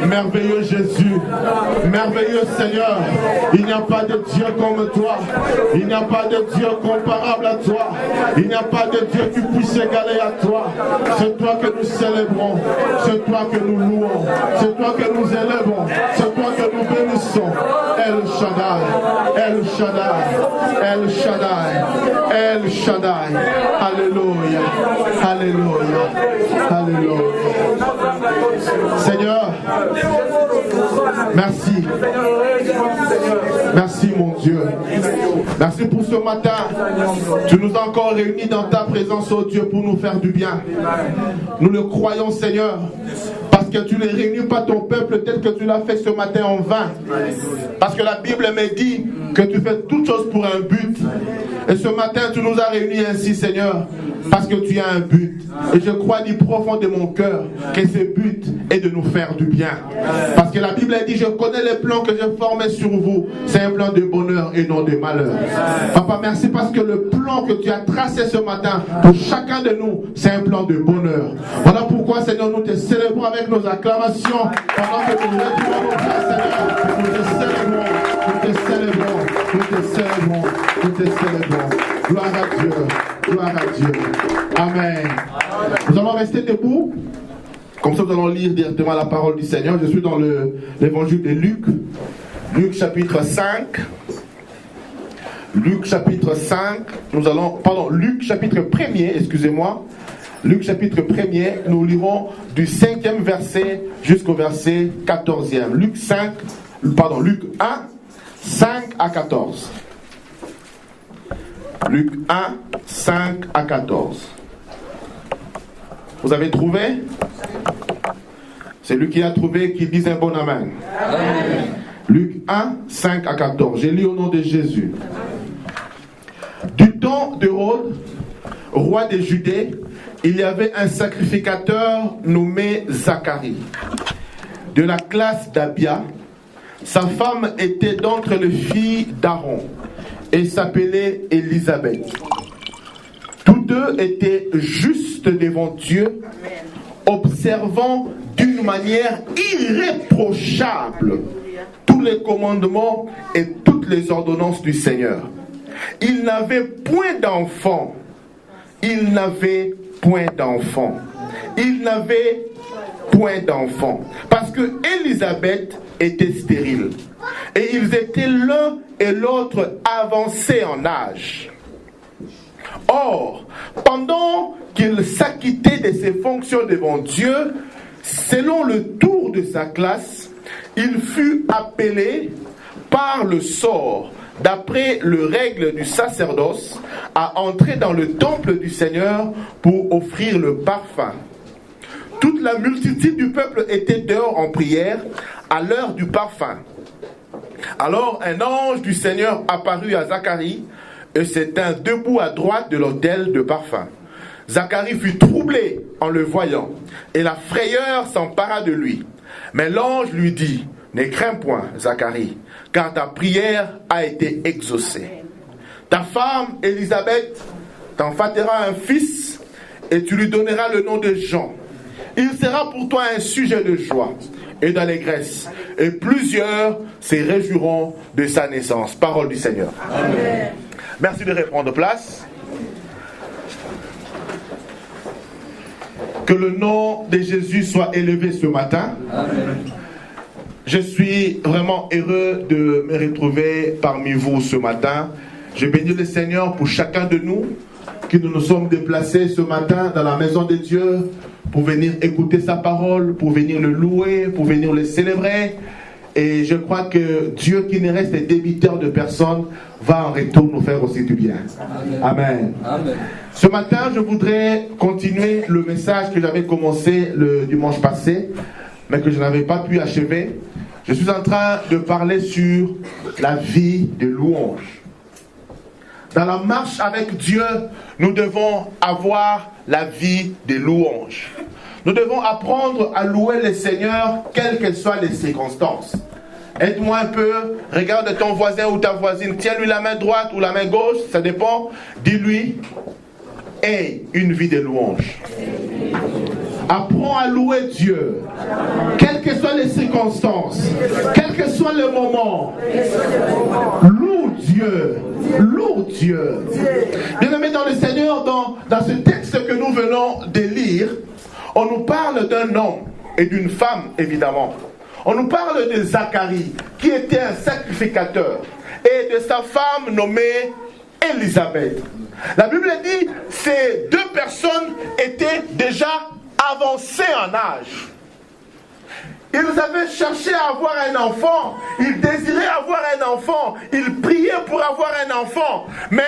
Merveilleux Jésus, merveilleux Seigneur. Il n'y a pas de Dieu comme toi. Il n'y a pas de Dieu comparable à toi. Il n'y a pas de Dieu qui puisse égaler à toi. C'est toi que nous célébrons. C'est toi que nous louons. C'est toi que nous élevons. C'est toi que nous bénissons. El Shaddai, El Shaddai, El Shaddai, El Shaddai. Alléluia, Alléluia, Alléluia. Seigneur, merci. Merci mon Dieu. Merci pour ce matin. Tu nous as encore réunis dans ta présence, oh Dieu, pour nous faire du bien. Nous le croyons, Seigneur. Parce que tu ne réunis pas ton peuple tel que tu l'as fait ce matin en vain. Parce que la Bible me dit que tu fais toutes choses pour un but. Et ce matin, tu nous as réunis ainsi, Seigneur, parce que tu as un but. Et je crois du profond de mon cœur que ce but est de nous faire du bien. Parce que la Bible dit, je connais les plans que j'ai formés sur vous. C'est un plan de bonheur et non de malheur. Papa, merci parce que le plan que tu as tracé ce matin pour chacun de nous, c'est un plan de bonheur. Voilà pourquoi, Seigneur, nous te célébrons avec nos acclamations pendant que nous retrouvons nos frères, Seigneur. Nous te célébrons, nous te célébrons, nous te célébrons, nous te célébrons. Gloire à Dieu, gloire à Dieu. Amen. Nous allons rester debout. Comme ça, nous allons lire directement la parole du Seigneur. Je suis dans l'évangile de Luc. Luc chapitre 5. Luc chapitre 5. Luc chapitre 1er, excusez-moi. Luc chapitre 1er, nous lirons du 5e verset jusqu'au verset 14e. Luc 1, 5 à 14. Luc 1, 5 à 14. Vous avez trouvé? C'est lui qui a trouvé, qui dit un bon amen. Amen. Luc 1, 5 à 14. J'ai lu au nom de Jésus. Du temps d'Hérode, roi des Judées, il y avait un sacrificateur nommé Zacharie, de la classe d'Abia. Sa femme était d'entre les filles d'Aaron et s'appelait Élisabeth. Tous deux étaient justes devant Dieu, observant d'une manière irréprochable tous les commandements et toutes les ordonnances du Seigneur. Ils n'avaient point d'enfants. Ils n'avaient point d'enfants. Ils n'avaient point d'enfants. Parce que Élisabeth était stérile. Et ils étaient l'un et l'autre avancés en âge. Or, pendant qu'il s'acquittait de ses fonctions devant Dieu, selon le tour de sa classe, il fut appelé par le sort, d'après le règle du sacerdoce, à entrer dans le temple du Seigneur pour offrir le parfum. Toute la multitude du peuple était dehors en prière à l'heure du parfum. Alors un ange du Seigneur apparut à Zacharie et se tint debout à droite de l'autel de parfum. Zacharie fut troublé en le voyant, et la frayeur s'empara de lui. Mais l'ange lui dit, « Ne crains point, Zacharie, car ta prière a été exaucée. Ta femme, Élisabeth, t'enfantera un fils, et tu lui donneras le nom de Jean. Il sera pour toi un sujet de joie et d'allégresse, et plusieurs se réjouiront de sa naissance. » Parole du Seigneur. Amen. Merci de reprendre place. Que le nom de Jésus soit élevé ce matin. Amen. Je suis vraiment heureux de me retrouver parmi vous ce matin. Je bénis le Seigneur pour chacun de nous qui nous sommes déplacés ce matin dans la maison de Dieu pour venir écouter sa parole, pour venir le louer, pour venir le célébrer. Et je crois que Dieu qui ne reste débiteur de personne va en retour nous faire aussi du bien. Amen. Amen. Ce matin, je voudrais continuer le message que j'avais commencé le dimanche passé, mais que je n'avais pas pu achever. Je suis en train de parler sur la vie de louange. Dans la marche avec Dieu, nous devons avoir la vie de louange. Nous devons apprendre à louer le Seigneur, quelles que soient les circonstances. Aide-moi un peu, regarde ton voisin ou ta voisine, tiens-lui la main droite ou la main gauche, ça dépend. Dis-lui, aie une vie de louange. Apprends à louer Dieu, quelles que soient les les circonstances, quel que soit le moment, loue Dieu. Loue Dieu. Bien-aimés dans le Seigneur, dans ce texte que nous venons de lire, on nous parle d'un homme et d'une femme, évidemment. On nous parle de Zacharie, qui était un sacrificateur, et de sa femme nommée Élisabeth. La Bible dit que ces deux personnes étaient déjà avancées en âge. Ils avaient cherché à avoir un enfant, ils désiraient avoir un enfant, ils priaient pour avoir un enfant, mais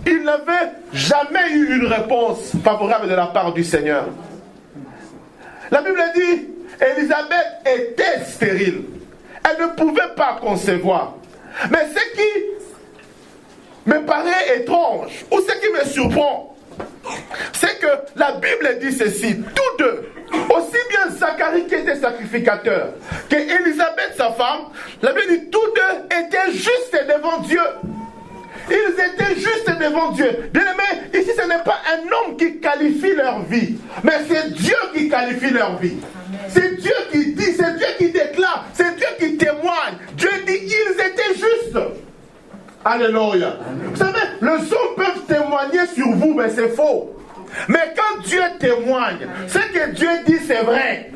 ils n'avaient jamais eu une réponse favorable de la part du Seigneur. La Bible dit, Élisabeth était stérile. Elle ne pouvait pas concevoir. Mais ce qui me paraît étrange, ou ce qui me surprend, c'est que la Bible dit ceci, tous deux, aussi bien Zacharie qui était sacrificateur, que Élisabeth sa femme, la Bible dit tous deux étaient justes devant Dieu. Ils étaient justes devant Dieu. Bien aimé, ici ce n'est pas un homme qui qualifie leur vie, mais c'est Dieu qui qualifie leur vie. C'est Dieu qui dit, c'est Dieu qui déclare, c'est Dieu qui témoigne. Dieu dit, ils étaient justes. Alléluia. Vous savez, les hommes peuvent témoigner sur vous, mais c'est faux. Mais quand Dieu témoigne, ce que Dieu dit, c'est vrai.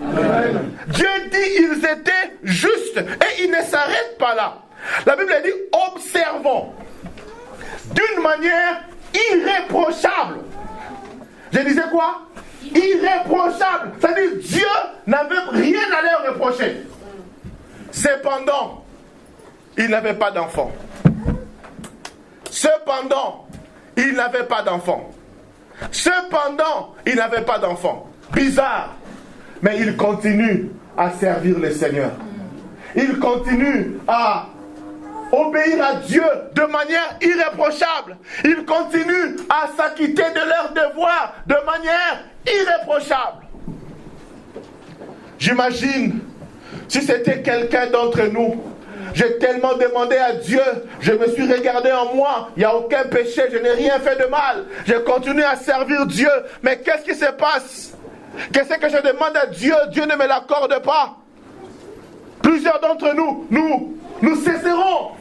Dieu dit, ils étaient justes. Et il ne s'arrête pas là. La Bible dit, observons d'une manière irréprochable. Je disais quoi? Irréprochable. C'est-à-dire Dieu n'avait rien à leur reprocher. Cependant, il n'avait pas d'enfant. Cependant, il n'avait pas d'enfant. Cependant, il n'avait pas d'enfant. Bizarre. Mais il continue à servir le Seigneur. Il continue à obéir à Dieu de manière irréprochable. Ils continuent à s'acquitter de leurs devoirs de manière irréprochable. J'imagine, si c'était quelqu'un d'entre nous, j'ai tellement demandé à Dieu, je me suis regardé en moi, il n'y a aucun péché, je n'ai rien fait de mal. Je continue à servir Dieu, mais qu'est-ce qui se passe? Qu'est-ce que je demande à Dieu? Dieu ne me l'accorde pas. Plusieurs d'entre nous, nous cesserons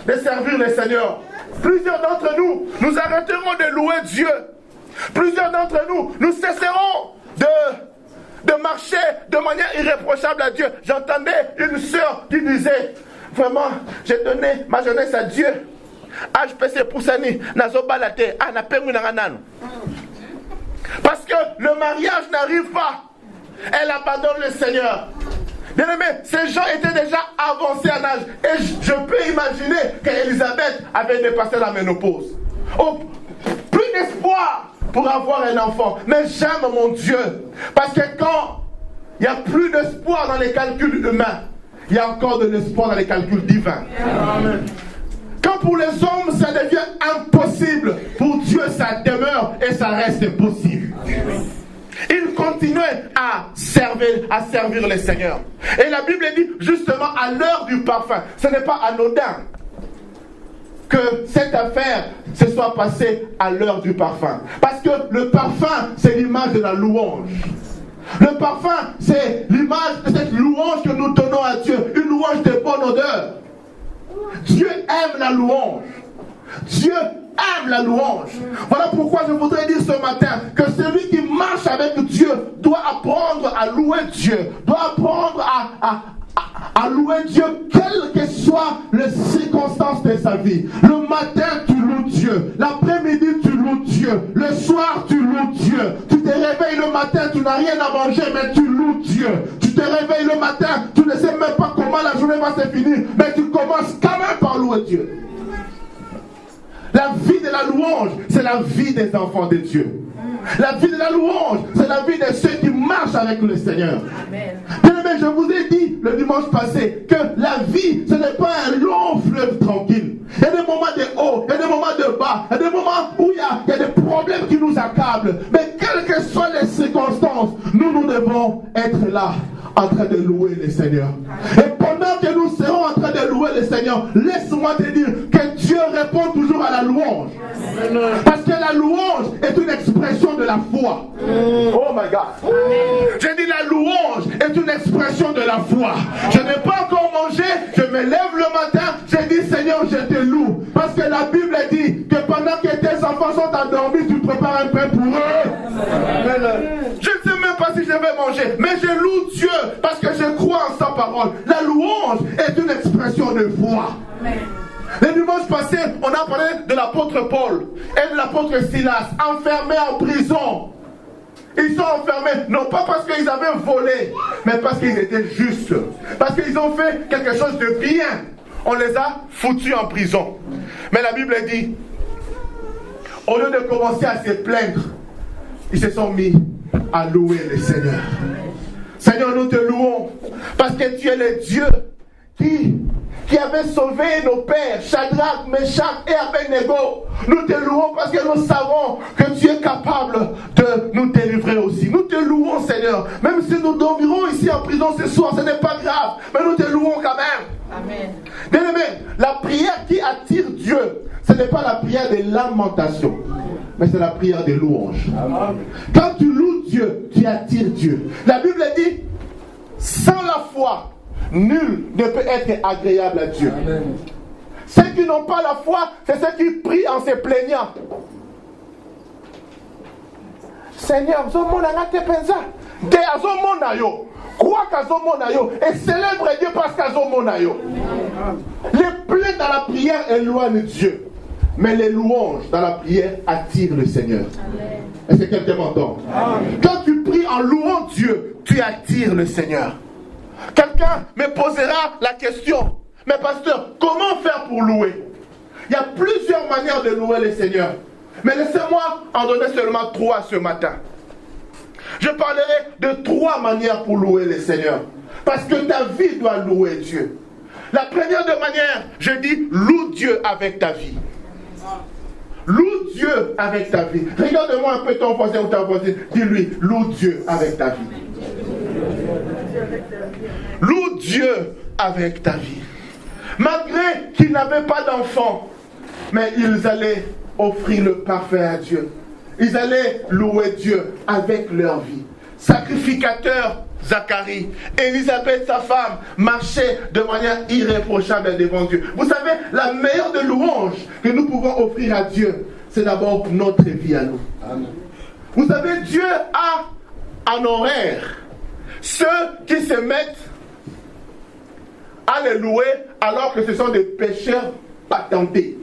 de servir le Seigneur. Plusieurs d'entre nous, nous arrêterons de louer Dieu. Plusieurs d'entre nous, nous cesserons de marcher de manière irréprochable à Dieu. J'entendais une sœur qui disait, vraiment, j'ai donné ma jeunesse à Dieu. HPC Poussani, Nazobalate, Anapengunanganano. Parce que le mariage n'arrive pas. Elle abandonne le Seigneur. Bien aimé, ces gens étaient déjà avancés en âge. Et je peux imaginer qu'Élisabeth avait dépassé la ménopause. Oh, plus d'espoir pour avoir un enfant. Mais j'aime mon Dieu. Parce que quand il n'y a plus d'espoir dans les calculs humains, il y a encore de l'espoir dans les calculs divins. Amen. Quand pour les hommes ça devient impossible, pour Dieu ça demeure et ça reste possible. Il continuait à servir le Seigneur. Et la Bible dit justement à l'heure du parfum. Ce n'est pas anodin que cette affaire se soit passée à l'heure du parfum. Parce que le parfum, c'est l'image de la louange. Le parfum, c'est l'image de cette louange que nous donnons à Dieu. Une louange de bonne odeur. Dieu aime la louange. Dieu aime la louange. Voilà pourquoi je voudrais dire ce matin que celui qui marche avec Dieu doit apprendre à louer Dieu. Doit apprendre à louer Dieu, quelles que soient les circonstances de sa vie. Le matin, tu loues Dieu. L'après-midi, tu loues Dieu. Le soir, tu loues Dieu. Tu te réveilles le matin, tu n'as rien à manger, mais tu loues Dieu. Tu te réveilles le matin, tu ne sais même pas comment la journée va se finir, mais tu commences quand même par louer Dieu. La vie de la louange, c'est la vie des enfants de Dieu. La vie de la louange, c'est la vie de ceux qui marchent avec le Seigneur. Amen. Bien aimé, je vous ai dit le dimanche passé que la vie, ce n'est pas un long fleuve tranquille. Il y a des moments de haut, il y a des moments de bas, il y a des moments où il y a des problèmes qui nous accablent. Mais quelles que soient les circonstances, nous devons être là, en train de louer le Seigneur. Et pendant que nous serons en train de louer le Seigneur, laisse-moi te dire que Dieu répond toujours à la louange. Parce que la louange est une expression de la foi. Oh my God. J'ai dit la louange est une expression de la foi. Je n'ai pas encore mangé, je me lève le matin, j'ai dit Seigneur, je te loue. Parce que la Bible dit que pendant que tes enfants sont endormis, tu prépares un pain pour eux. Je ne sais même pas si je vais manger, mais je loue Dieu parce que je crois en sa parole. La louange est une expression de foi. Le dimanche passé, on a parlé de l'apôtre Paul et de l'apôtre Silas, enfermés en prison. Ils sont enfermés, non pas parce qu'ils avaient volé, mais parce qu'ils étaient justes. Parce qu'ils ont fait quelque chose de bien. On les a foutus en prison. Mais la Bible dit, au lieu de commencer à se plaindre, ils se sont mis à louer le Seigneur. Seigneur, nous te louons parce que tu es le Dieu qui avait sauvé nos pères, Shadrach, Meshach et Abednego. Nous te louons parce que nous savons que tu es capable de nous délivrer aussi. Nous te louons, Seigneur. Même si nous dormirons ici en prison ce soir, ce n'est pas grave, mais nous te louons quand même. Amen. Bien-aimé, la prière qui attire Dieu, ce n'est pas la prière de lamentation, mais c'est la prière de louange. Amen. Quand tu loues Dieu, tu attires Dieu. La Bible dit, sans la foi, nul ne peut être agréable à Dieu. Amen. Ceux qui n'ont pas la foi, c'est ceux qui prient en se plaignant. Seigneur, crois qu'Azomonayo et célèbre Dieu parce qu'Azomonayo. Les plaintes dans la prière éloignent Dieu, mais les louanges dans la prière attirent le Seigneur. Amen. Est-ce que quelqu'un m'entend? Quand tu pries en louant Dieu, tu attires le Seigneur. Quelqu'un me posera la question, mais pasteur, comment faire pour louer? Il y a plusieurs manières de louer le Seigneur. Mais laissez-moi en donner seulement 3 ce matin. Je parlerai de 3 manières pour louer le Seigneur. Parce que ta vie doit louer Dieu. La première de manière, je dis, loue Dieu avec ta vie. Loue Dieu avec ta vie. Regarde-moi un peu ton voisin ou ta voisine. Dis-lui, loue Dieu avec ta vie. Loue Dieu avec ta vie. Malgré qu'ils n'avaient pas d'enfants, mais ils allaient offrir le parfait à Dieu. Ils allaient louer Dieu avec leur vie. Sacrificateur Zacharie, Élisabeth sa femme, marchaient de manière irréprochable devant Dieu. Vous savez, la meilleure des louanges que nous pouvons offrir à Dieu, c'est d'abord notre vie à nous. Amen. Vous savez, Dieu a en horaire ceux qui se mettent à les louer alors que ce sont des pécheurs patentés.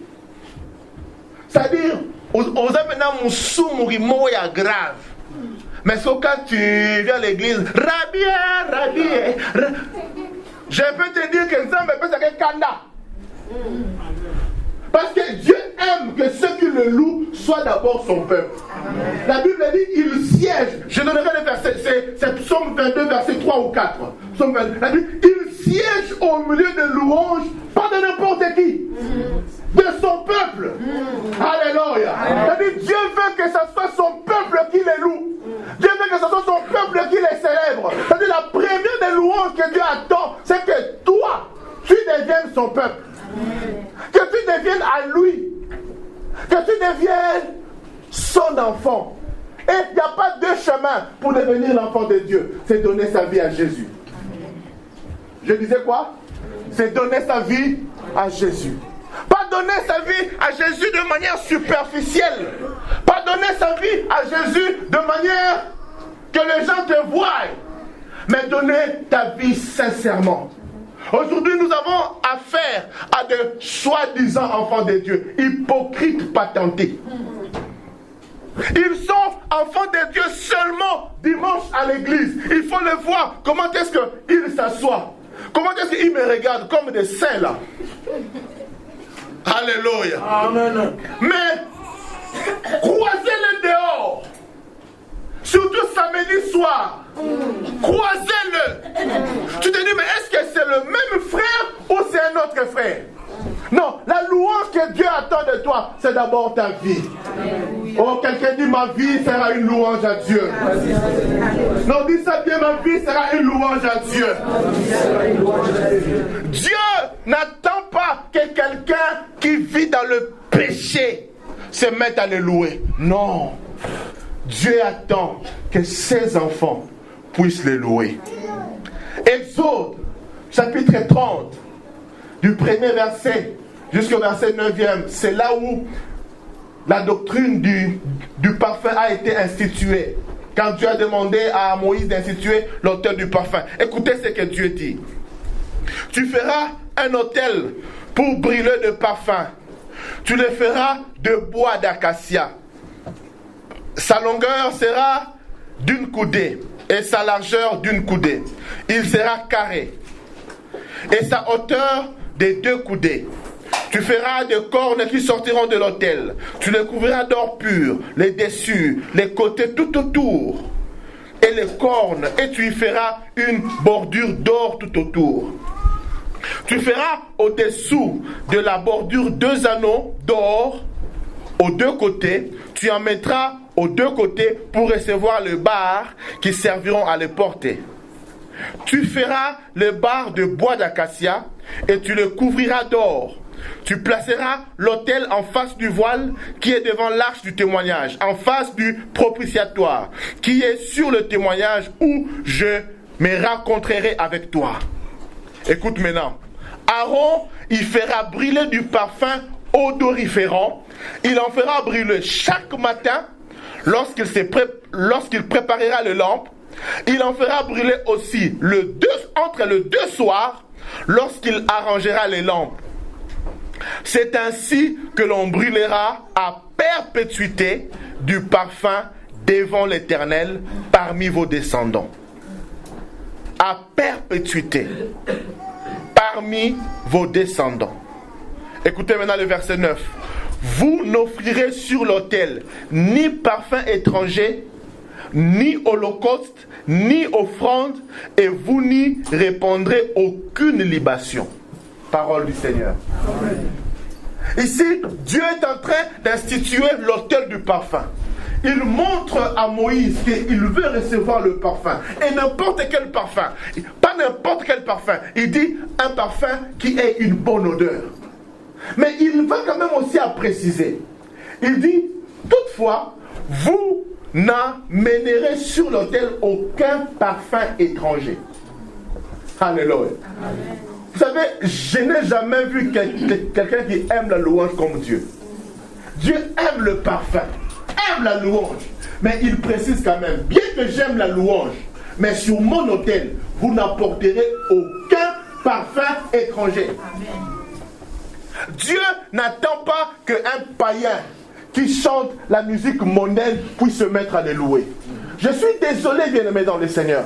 C'est-à-dire, on a maintenant mon sous-mourimo grave. Mais sauf quand tu viens à l'église, Rabbi, je peux te dire que ça me fait un kanda. Parce que Dieu aime que ceux qui le louent soient d'abord son peuple. La Bible dit, il siège. Je donnerai le verset, c'est Psaume 22, verset 3 ou 4. Psaume 22, la Bible, il siège au milieu de louanges, pas de n'importe qui, de son peuple. Alléluia. Dieu veut que ce soit son peuple qui les loue. Dieu veut que ce soit son peuple qui les célèbre. C'est-à-dire la première des louanges que Dieu attend, c'est que toi, tu deviennes son peuple. Que tu deviennes à lui. Que tu deviennes son enfant. Et il n'y a pas 2 chemins pour devenir l'enfant de Dieu. C'est donner sa vie à Jésus. Je disais quoi? C'est donner sa vie à Jésus. Pas donner sa vie à Jésus de manière superficielle. Pas donner sa vie à Jésus de manière que les gens te voient. Mais donner ta vie sincèrement. Aujourd'hui, nous avons affaire à de soi-disant enfants de Dieu, hypocrites patentés. Ils sont enfants de Dieu seulement dimanche à l'église. Il faut le voir. Comment est-ce qu'ils s'assoient? Comment est-ce qu'ils me regardent comme des saints là? Alléluia. Amen. Mais croisez-le dehors. Surtout samedi soir. Croisez-le. Tu te dis, mais est-ce que c'est le même frère ou c'est un autre frère? Non, la louange que Dieu attend de toi, c'est d'abord ta vie. Oh, quelqu'un dit, ma vie sera une louange à Dieu. Non, dis ça bien, ma vie sera une louange à Dieu. Dieu n'attend pas que quelqu'un qui vit dans le péché se mette à le louer. Non. Dieu attend que ses enfants puissent le louer. Exode, chapitre 30, du premier verset jusqu'au verset 9e, c'est là où la doctrine du parfum a été instituée. Quand Dieu a demandé à Moïse d'instituer l'autel du parfum. Écoutez ce que Dieu dit. Tu feras un autel pour brûler de parfum. Tu le feras de bois d'acacia. Sa longueur sera d'une coudée et sa largeur d'une coudée. Il sera carré. Et sa hauteur de 2 coudées. Tu feras des cornes qui sortiront de l'autel. Tu les couvriras d'or pur, les dessus, les côtés tout autour. Et les cornes, et tu y feras une bordure d'or tout autour. Tu feras au-dessous de la bordure 2 anneaux d'or aux 2 côtés. Tu en mettras aux 2 côtés pour recevoir les barres qui serviront à les porter. Tu feras les barres de bois d'acacia et tu les couvriras d'or. Tu placeras l'autel en face du voile qui est devant l'arche du témoignage, en face du propitiatoire, qui est sur le témoignage où je me rencontrerai avec toi. Écoute maintenant. Aaron, il fera brûler du parfum odoriférant. Il en fera brûler chaque matin lorsqu'il préparera les lampes. Il en fera brûler aussi entre les 2 soirs lorsqu'il arrangera les lampes. C'est ainsi que l'on brûlera à perpétuité du parfum devant l'Éternel parmi vos descendants. À perpétuité parmi vos descendants. Écoutez maintenant le verset 9. Vous n'offrirez sur l'autel ni parfum étranger, ni holocauste, ni offrande, et vous n'y répandrez aucune libation. Parole du Seigneur. Amen. Ici, Dieu est en train d'instituer l'autel du parfum. Il montre à Moïse qu'il veut recevoir le parfum. Et n'importe quel parfum. Pas n'importe quel parfum. Il dit un parfum qui ait une bonne odeur. Mais il va quand même aussi à préciser. Il dit, toutefois, vous n'amènerez sur l'autel aucun parfum étranger. Alléluia. Amen. Vous savez, je n'ai jamais vu quelqu'un qui aime la louange comme Dieu. Dieu aime le parfum, aime la louange. Mais il précise quand même, bien que j'aime la louange, mais sur mon autel, vous n'apporterez aucun parfum étranger. Amen. Dieu n'attend pas qu'un païen qui chante la musique mondaine puisse se mettre à les louer. Je suis désolé, bien-aimé dans le Seigneur.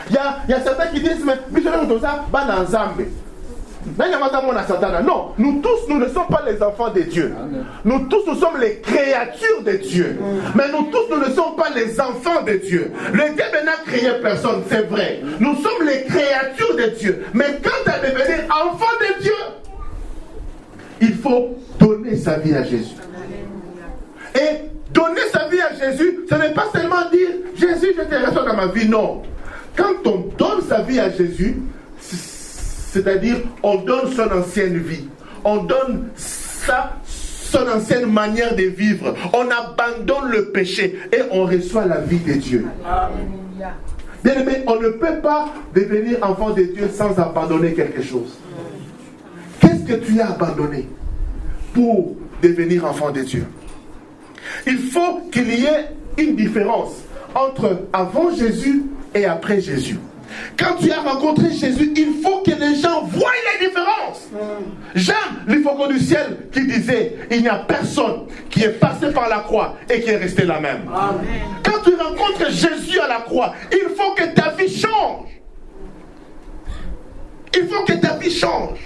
Il y a certains qui disent, mais non, nous tous, nous ne sommes pas les enfants de Dieu. Nous tous, nous sommes les créatures de Dieu. Mais nous tous, nous ne sommes pas les enfants de Dieu. Le Dieu n'a créé personne, c'est vrai. Nous sommes les créatures de Dieu. Mais quand à devenir enfant de Dieu, il faut donner sa vie à Jésus. Et donner sa vie à Jésus, ce n'est pas seulement dire, Jésus, je te reçois dans ma vie, non. Quand on donne sa vie à Jésus, c'est-à-dire on donne son ancienne vie, on donne son ancienne manière de vivre, on abandonne le péché et on reçoit la vie de Dieu. Bien aimé, on ne peut pas devenir enfant de Dieu sans abandonner quelque chose. Qu'est-ce que tu as abandonné pour devenir enfant de Dieu? Il faut qu'il y ait une différence entre avant Jésus et après Jésus. Quand tu as rencontré Jésus, il faut que les gens voient les différences. J'aime l'hypocrite du ciel qui disait, il n'y a personne qui est passé par la croix et qui est resté la même. Amen. Quand tu rencontres Jésus à la croix, il faut que ta vie change. Il faut que ta vie change.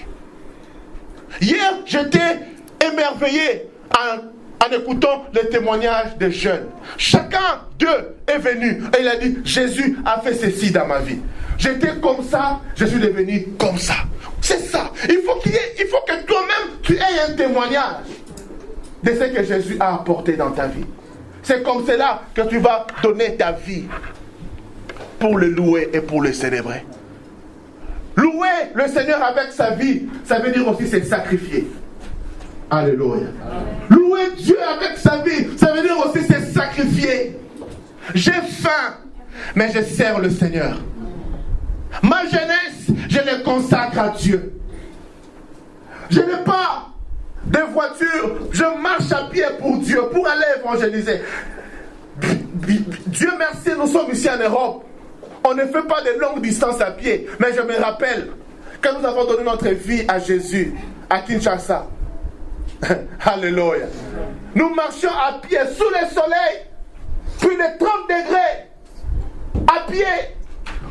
Hier, j'étais émerveillé en écoutant les témoignages des jeunes. Chacun d'eux est venu et il a dit, Jésus a fait ceci dans ma vie. J'étais comme ça, je suis devenu comme ça. C'est ça. Il faut que toi-même, tu aies un témoignage de ce que Jésus a apporté dans ta vie. C'est comme cela que tu vas donner ta vie pour le louer et pour le célébrer. Louer le Seigneur avec sa vie, ça veut dire aussi se sacrifier. Alléluia. Louer Dieu avec sa vie, ça veut dire aussi c'est sacrifier. J'ai faim, mais je sers le Seigneur. Ma jeunesse, je la consacre à Dieu. Je n'ai pas de voiture, je marche à pied pour Dieu, pour aller évangéliser. Dieu merci, nous sommes ici en Europe. On ne fait pas de longues distances à pied. Mais je me rappelle, quand nous avons donné notre vie à Jésus, à Kinshasa, alléluia, nous marchions à pied sous le soleil, plus de 30 degrés, à pied,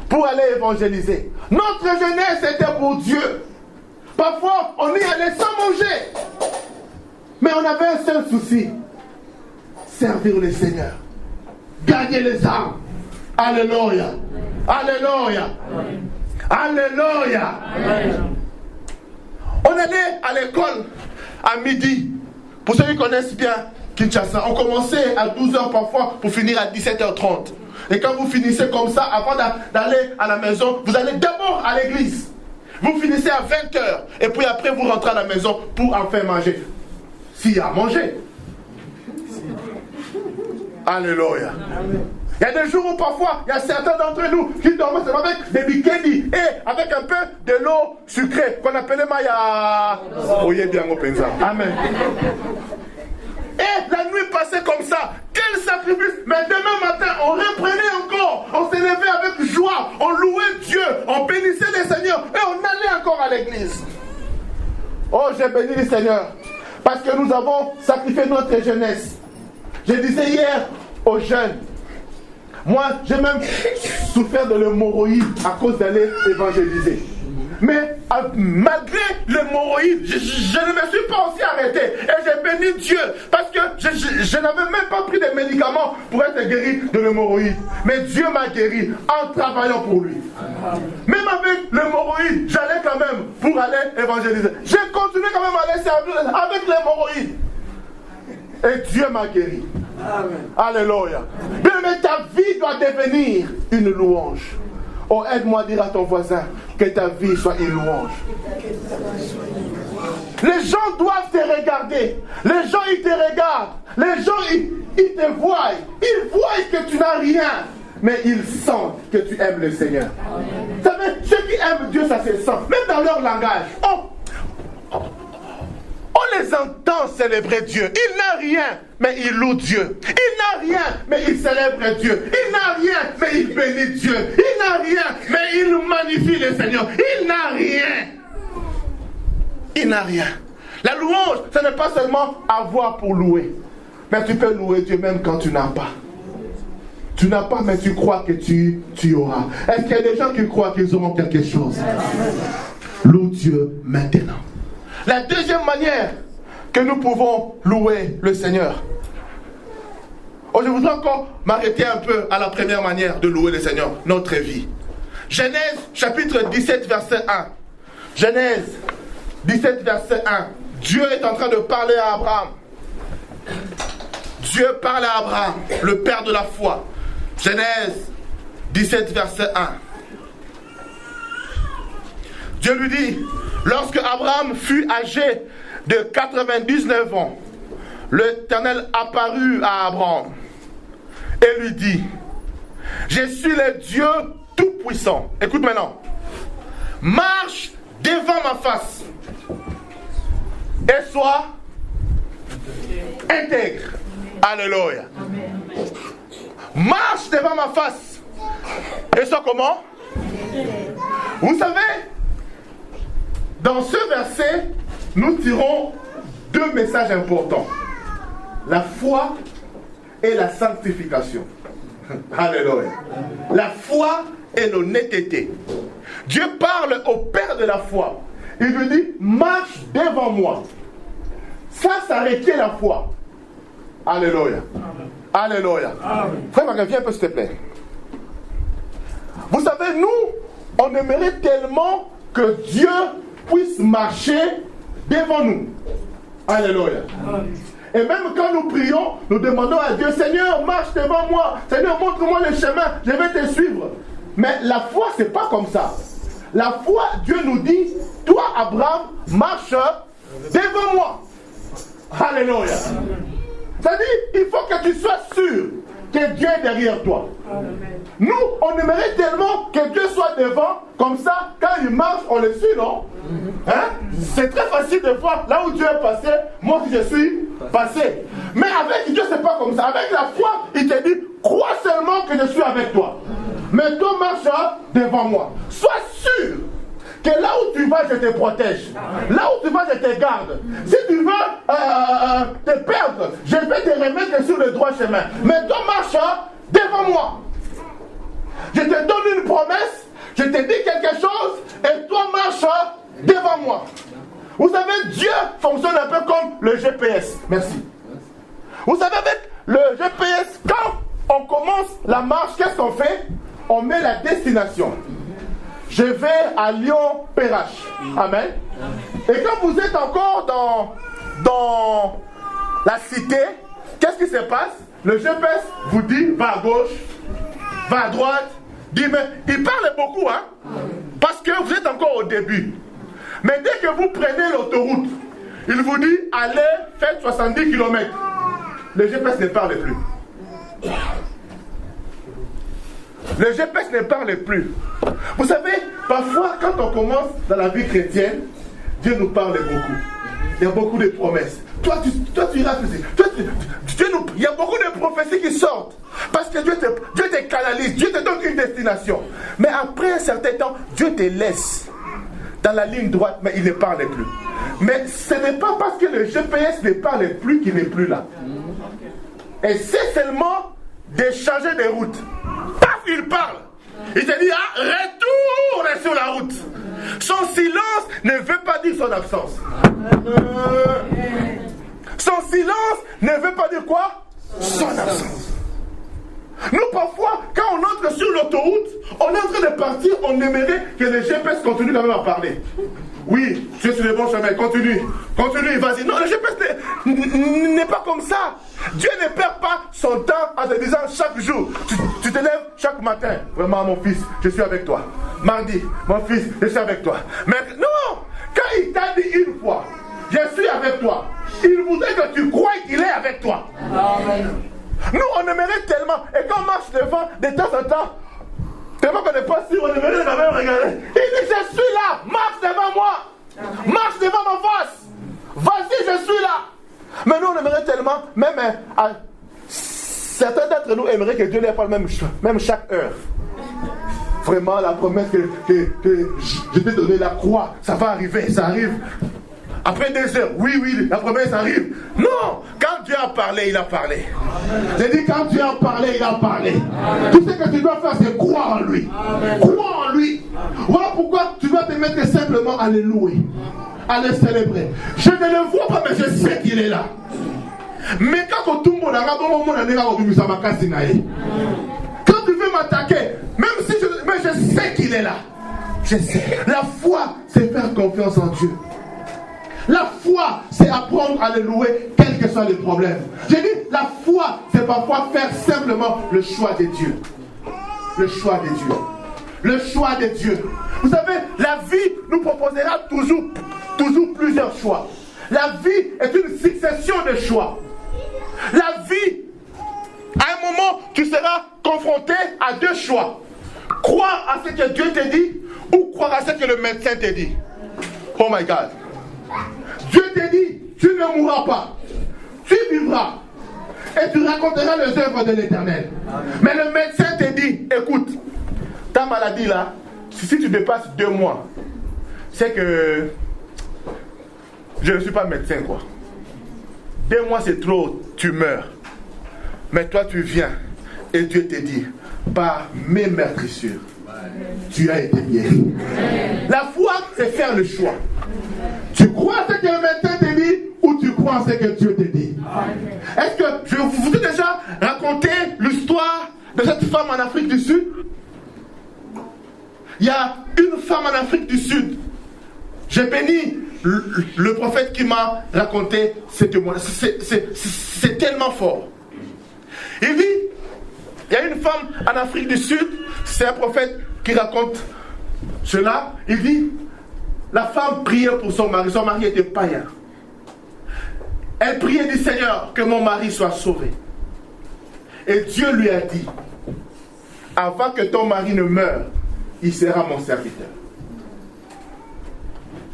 pour aller évangéliser. Notre jeunesse était pour Dieu. Parfois, on y allait sans manger. Mais on avait un seul souci. Servir le Seigneur. Gagner les âmes. Alléluia. Alléluia. Alléluia. On allait à l'école à midi. Pour ceux qui connaissent bien Kinshasa, on commençait à 12h parfois pour finir à 17h30. Et quand vous finissez comme ça, avant d'aller à la maison, vous allez d'abord à l'église. Vous finissez à 20h. Et puis après, vous rentrez à la maison pour enfin manger. S'il y a à manger. Alléluia. Il y a des jours où parfois, il y a certains d'entre nous qui dorment seulement avec des bikini et avec un peu de l'eau sucrée qu'on appelait Maya. Oyez bien au Penza. Amen. Et la nuit passait comme ça. Quel sacrifice! Mais demain matin, on reprenait encore. On s'élevait avec joie. On louait Dieu. On bénissait le Seigneur. Et on allait encore à l'église. Oh, j'ai béni le Seigneur. Parce que nous avons sacrifié notre jeunesse. Je disais hier aux jeunes, moi, j'ai même souffert de l'hémorroïde à cause d'aller évangéliser. Mais malgré l'hémorroïde, je ne me suis pas aussi arrêté. Et j'ai béni Dieu. Parce que je n'avais même pas pris de médicaments pour être guéri de l'hémorroïde. Mais Dieu m'a guéri en travaillant pour lui. Même avec l'hémorroïde, j'allais quand même pour aller évangéliser. J'ai continué quand même à aller servir avec l'hémorroïde. Et Dieu m'a guéri. Amen. Alléluia. Bien, mais ta vie doit devenir une louange. Oh, aide-moi à dire à ton voisin que ta vie soit une louange. Les gens doivent te regarder. Les gens, ils te regardent. Les gens, ils te voient. Ils voient que tu n'as rien. Mais ils sentent que tu aimes le Seigneur. Vous savez, ceux qui aiment Dieu, ça se sent. Même dans leur langage. On les entend célébrer Dieu. Il n'a rien, mais il loue Dieu. Il n'a rien, mais il célèbre Dieu. Il n'a rien, mais il bénit Dieu. Il n'a rien, mais il magnifie le Seigneur. Il n'a rien. Il n'a rien. La louange, ce n'est pas seulement avoir pour louer. Mais tu peux louer Dieu même quand tu n'as pas. Tu n'as pas, mais tu crois que tu auras. Est-ce qu'il y a des gens qui croient qu'ils auront quelque chose? Loue Dieu maintenant. La deuxième manière que nous pouvons louer le Seigneur. Oh, je voudrais encore m'arrêter un peu à la première manière de louer le Seigneur, notre vie. Genèse chapitre 17 verset 1. Genèse 17 verset 1. Dieu est en train de parler à Abraham. Dieu parle à Abraham, le père de la foi. Genèse 17 verset 1. Dieu lui dit, lorsque Abraham fut âgé de 99 ans, l'Éternel apparut à Abraham et lui dit, je suis le Dieu Tout-Puissant. Écoute maintenant. Marche devant ma face et sois intègre. Alléluia. Marche devant ma face et sois comment? Vous savez, dans ce verset, nous tirons deux messages importants. La foi et la sanctification. Alléluia. La foi et l'honnêteté. Dieu parle au Père de la foi. Il lui dit, marche devant moi. Ça requiert la foi. Alléluia. Alléluia. Frère Marie, viens un peu s'il te plaît. Vous savez, nous, on aimerait tellement que Dieu puisse marcher devant nous. Alléluia. Et même quand nous prions, nous demandons à Dieu, Seigneur, marche devant moi. Seigneur, montre-moi le chemin, je vais te suivre. Mais la foi, c'est pas comme ça. La foi, Dieu nous dit, toi, Abraham, marche devant moi. Alléluia. C'est-à-dire, il faut que tu sois sûr que Dieu est derrière toi. Nous, on aimerait tellement que Dieu soit devant, comme ça, quand il marche, on le suit, non? Hein? C'est très facile de voir là où Dieu est passé, moi aussi je suis passé. Mais avec Dieu, c'est pas comme ça. Avec la foi, il te dit, crois seulement que je suis avec toi. Mais toi, marche devant moi. Sois sûr que là où tu vas, je te protège. Là où tu vas, je te garde. Si tu veux te perdre, je vais te remettre sur le droit chemin. Mais toi, marche devant moi. Je te donne une promesse, je te dis quelque chose, et toi, marche devant moi. Vous savez, Dieu fonctionne un peu comme le GPS. Merci. Vous savez, avec le GPS, quand on commence la marche, qu'est-ce qu'on fait? On met la destination. Je vais à Lyon-Perrache. Amen. Et quand vous êtes encore dans la cité, qu'est-ce qui se passe? Le GPS vous dit, va à gauche, va à droite. Dit, mais il parle beaucoup, hein? Parce que vous êtes encore au début. Mais dès que vous prenez l'autoroute, il vous dit, allez, faites 70 km. Le GPS ne parle plus. Le GPS ne parle plus. Vous savez, parfois, quand on commence dans la vie chrétienne, Dieu nous parle beaucoup. Il y a beaucoup de promesses. Toi, tu iras il y a beaucoup de prophéties qui sortent. Parce que Dieu te canalise, Dieu te donne une destination. Mais après un certain temps, Dieu te laisse dans la ligne droite, mais il ne parle plus. Mais ce n'est pas parce que le GPS ne parle plus qu'il n'est plus là. Et c'est seulement de changer de route. Paf, il parle. Il te dit, ah, retourne sur la route. Son silence ne veut pas dire son absence. Son silence ne veut pas dire quoi? Son absence. Nous, parfois, quand on entre sur l'autoroute, on est en train de partir, on aimerait que le GPS continue quand même à parler. Oui, tu es sur le bon chemin, continue, vas-y. Non, le GPS n'est pas comme ça. Dieu ne perd pas son temps en te disant chaque jour. Tu te lèves chaque matin. Vraiment, mon fils, je suis avec toi. Mardi, mon fils, je suis avec toi. Mais non, quand il t'a dit une fois, je suis avec toi, il voudrait que tu crois qu'il est avec toi. Amen. Nous, on aimerait tellement, et quand on marche devant, de temps en temps, tellement qu'on n'est pas sûr, on aimerait quand même regarder. Il dit, je suis là, marche devant moi, marche devant ma face, vas-y, je suis là. Mais nous, on aimerait tellement, même certains d'entre nous aimeraient que Dieu leur parle même chaque heure. Vraiment, la promesse que je t'ai donnée, la croix, ça va arriver, ça arrive. Après 2 heures, oui, la promesse arrive. Non, quand Dieu a parlé, il a parlé. J'ai dit, quand Dieu a parlé, il a parlé. Amen. Tout ce que tu dois faire, c'est croire en lui. Amen. Croire en lui. Voilà pourquoi tu dois te mettre simplement à le louer, à le célébrer. Je ne le vois pas, mais je sais qu'il est là. Mais quand tout le monde a quand tu veux m'attaquer, même si je sais qu'il est là. Je sais. La foi, c'est faire confiance en Dieu. La foi, c'est apprendre à le louer, quels que soient les problèmes. J'ai dit, la foi, c'est parfois faire simplement le choix de Dieu. Le choix de Dieu. Le choix de Dieu. Vous savez, la vie nous proposera toujours plusieurs choix. La vie est une succession de choix. La vie, à un moment, tu seras confronté à 2 choix. Croire à ce que Dieu te dit ou croire à ce que le médecin te dit. Oh my God. Dieu te dit, tu ne mourras pas, tu vivras et tu raconteras les œuvres de l'Éternel. Mais le médecin te dit, écoute, ta maladie là, si tu dépasses 2 mois, c'est que je ne suis pas médecin quoi. 2 mois c'est trop, tu meurs. Mais toi tu viens et Dieu te dit, par mes meurtrissures, tu as été guéri. La foi, c'est faire le choix. Tu crois à ce que le médecin te dit ou tu crois à ce que Dieu te dit? Est-ce que je vous ai déjà raconté l'histoire de cette femme en Afrique du Sud? Il y a une femme en Afrique du Sud. J'ai béni le prophète qui m'a raconté ce témoignage. C'est tellement fort. Il dit, il y a une femme en Afrique du Sud, c'est un prophète qui raconte cela. Il dit, la femme priait pour son mari était païen. Elle priait du Seigneur que mon mari soit sauvé. Et Dieu lui a dit, avant que ton mari ne meure, il sera mon serviteur.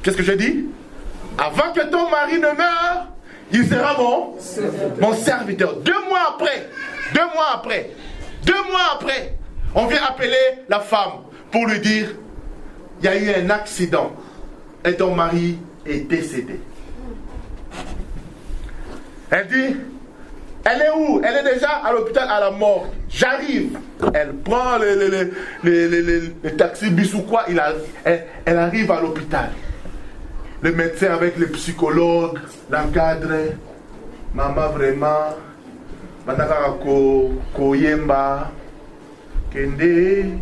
Qu'est-ce que je dis? Avant que ton mari ne meure, il sera mon serviteur. 2 mois après, on vient appeler la femme pour lui dire, il y a eu un accident et ton mari est décédé. Elle dit, elle est où? Elle est déjà à l'hôpital à la mort. J'arrive. Elle prend le taxi bus ou quoi, elle arrive à l'hôpital. Le médecin avec le psychologue l'encadre. Maman vraiment, manaka koyemba, kende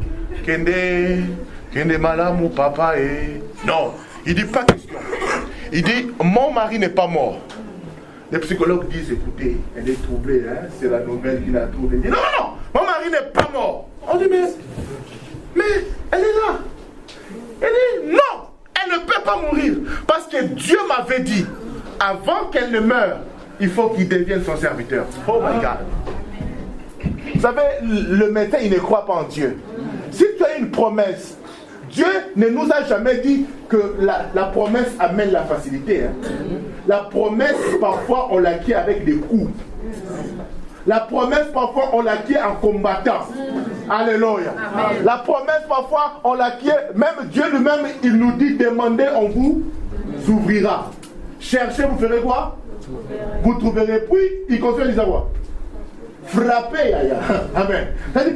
malamu papa et non, il dit pas question. Il dit mon mari n'est pas mort. Les psychologues disent écoutez, elle est troublée, hein, c'est la nouvelle qu'il a trouvée. Il dit non, mon mari n'est pas mort. On dit mais elle est là. Elle dit non. Elle ne peut pas mourir parce que Dieu m'avait dit avant qu'elle ne meure, il faut qu'il devienne son serviteur. Oh my God. Vous savez, le médecin, il ne croit pas en Dieu. Si tu as une promesse, Dieu ne nous a jamais dit que la promesse amène la facilité. Hein. La promesse, parfois, on l'acquiert avec des coups. La promesse, parfois, on l'acquiert en combattant. Alléluia. Amen. La promesse, parfois, on l'acquiert. Même Dieu lui-même, il nous dit, demandez, on vous ouvrira. Cherchez, vous ferez quoi? Vous trouverez. Puis, il continue à dire quoi? Frappez. Amen.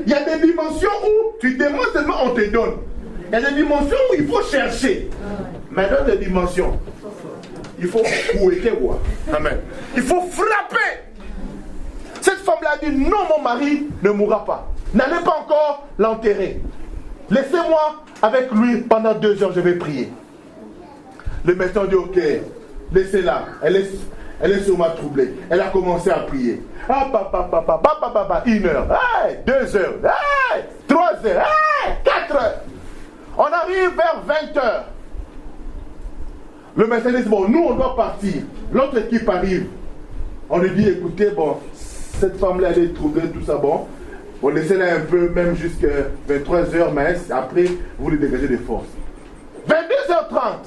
Il y a des dimensions où tu demandes seulement, on te donne. Il y a des dimensions où il faut chercher. Mais dans des dimensions, il faut fouetter. Amen. Il faut frapper. Cette femme-là a dit, non, mon mari ne mourra pas. N'allez pas encore l'enterrer. Laissez-moi avec lui pendant 2 heures, je vais prier. Le médecin dit, ok, laissez-la. Elle est sûrement troublée. Elle a commencé à prier. 1 heure, 2 heures, 3 heures, 4 heures. On arrive vers 20 heures. Le médecin dit, bon, nous on doit partir. L'autre équipe arrive. On lui dit, écoutez, bon, cette femme-là, elle est troublée, tout ça, bon. Bon, laissez-la un peu, même jusqu'à 23h, mais après, vous lui dégagez des forces. 22h30,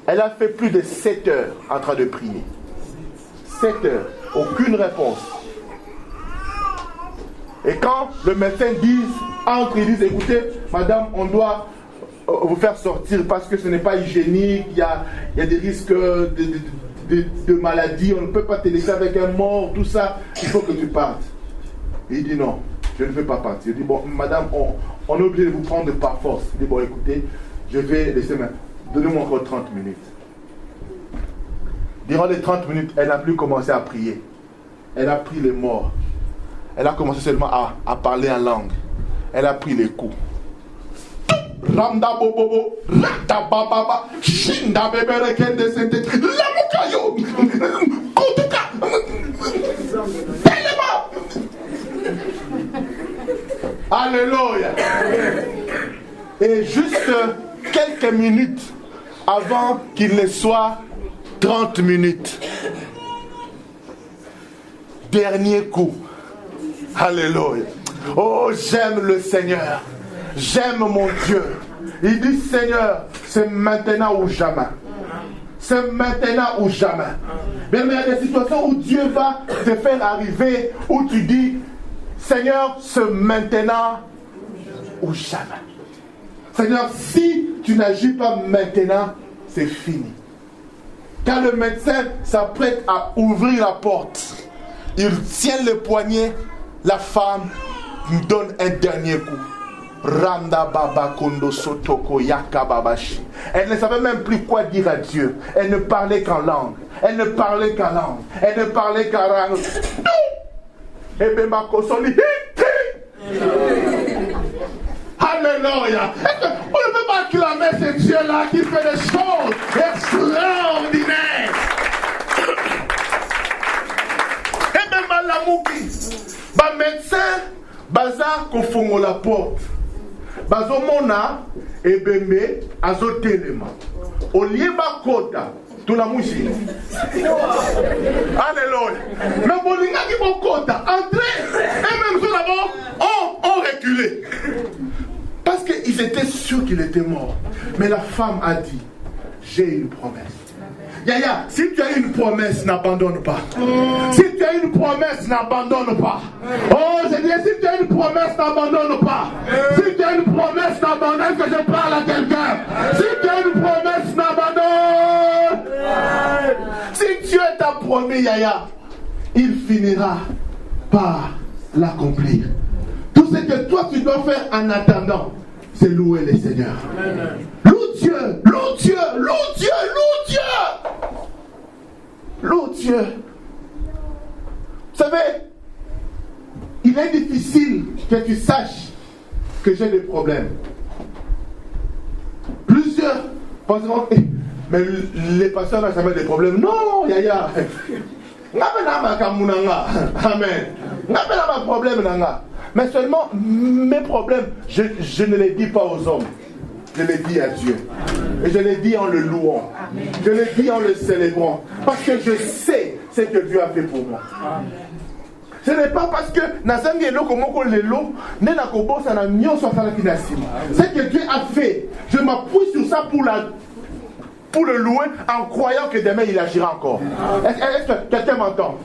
elle a fait plus de 7 heures en train de prier. 7 heures, aucune réponse. Et quand le médecin entre, ils disent, écoutez, madame, on doit vous faire sortir parce que ce n'est pas hygiénique, il y a des risques de maladie, on ne peut pas te laisser avec un mort, tout ça, il faut que tu partes. Il dit non, je ne veux pas partir. Il dit bon, madame, on est obligé de vous prendre par force. Il dit bon, écoutez, je vais laisser, donnez-moi encore 30 minutes. Durant les 30 minutes, elle n'a plus commencé à prier. Elle a pris les morts. Elle a commencé seulement à parler en langue. Elle a pris les coups. Ramda bobobo, rata bababa, shinda bebere kende sente, lamukayo, kotuka, telema. Alléluia. Et juste quelques minutes avant qu'il ne soit 30 minutes. Dernier coup. Alléluia. Oh, j'aime le Seigneur. J'aime mon Dieu. Il dit, Seigneur, c'est maintenant ou jamais. C'est maintenant ou jamais. Mais il y a des situations où Dieu va te faire arriver, où tu dis, Seigneur, c'est maintenant ou jamais. Seigneur, si tu n'agis pas maintenant, c'est fini. Quand le médecin s'apprête à ouvrir la porte, il tient le poignet, la femme lui donne un dernier coup. Randa baba kondo sotoko yaka babashi. Elle ne savait même plus quoi dire à Dieu. Elle ne parlait qu'en langue. Elle ne parlait qu'en langue. Elle ne parlait qu'en langue. Et bien ma kosoli. Alléluia. On ne peut pas acclamer ce Dieu-là qui fait des choses extraordinaires. Et bien ma lamouki. Ba médecin, baza kofongo la porte. Bazomona ebembe azotelema. Olieba kota Tout la mouche. Alléluia. Mais Bolinga qui vont compter, entrer, et même ceux d'abord ont reculé. Parce qu'ils étaient sûrs qu'il était mort. Mais la femme a dit, j'ai une promesse. Yaya, si tu as une promesse, n'abandonne pas. Si tu as une promesse, n'abandonne pas. Oh, je dis, si tu as une promesse, n'abandonne pas. Si tu as une promesse, n'abandonne, que je parle à quelqu'un. Si tu as une promesse, n'abandonne. Si Dieu t'a promis, Yaya, il finira par l'accomplir. Tout ce que toi tu dois faire en attendant, c'est louer le Seigneur. Loue Dieu, loue Dieu, loue Dieu, loue Dieu. Loue Dieu. Vous savez, il est difficile que tu saches que j'ai des problèmes. Plusieurs penseront, mais les pasteurs n'ont jamais des problèmes. Non, Yaya. Amen. Mais seulement mes problèmes, je ne les dis pas aux hommes. Je les dis à Dieu. Et je les dis en le louant. Je les dis en le célébrant. Parce que je sais ce que Dieu a fait pour moi. Ce n'est pas parce que ce que Dieu a fait, je m'appuie sur ça pour le louer en croyant que demain il agira encore. Est-ce que quelqu'un m'entend?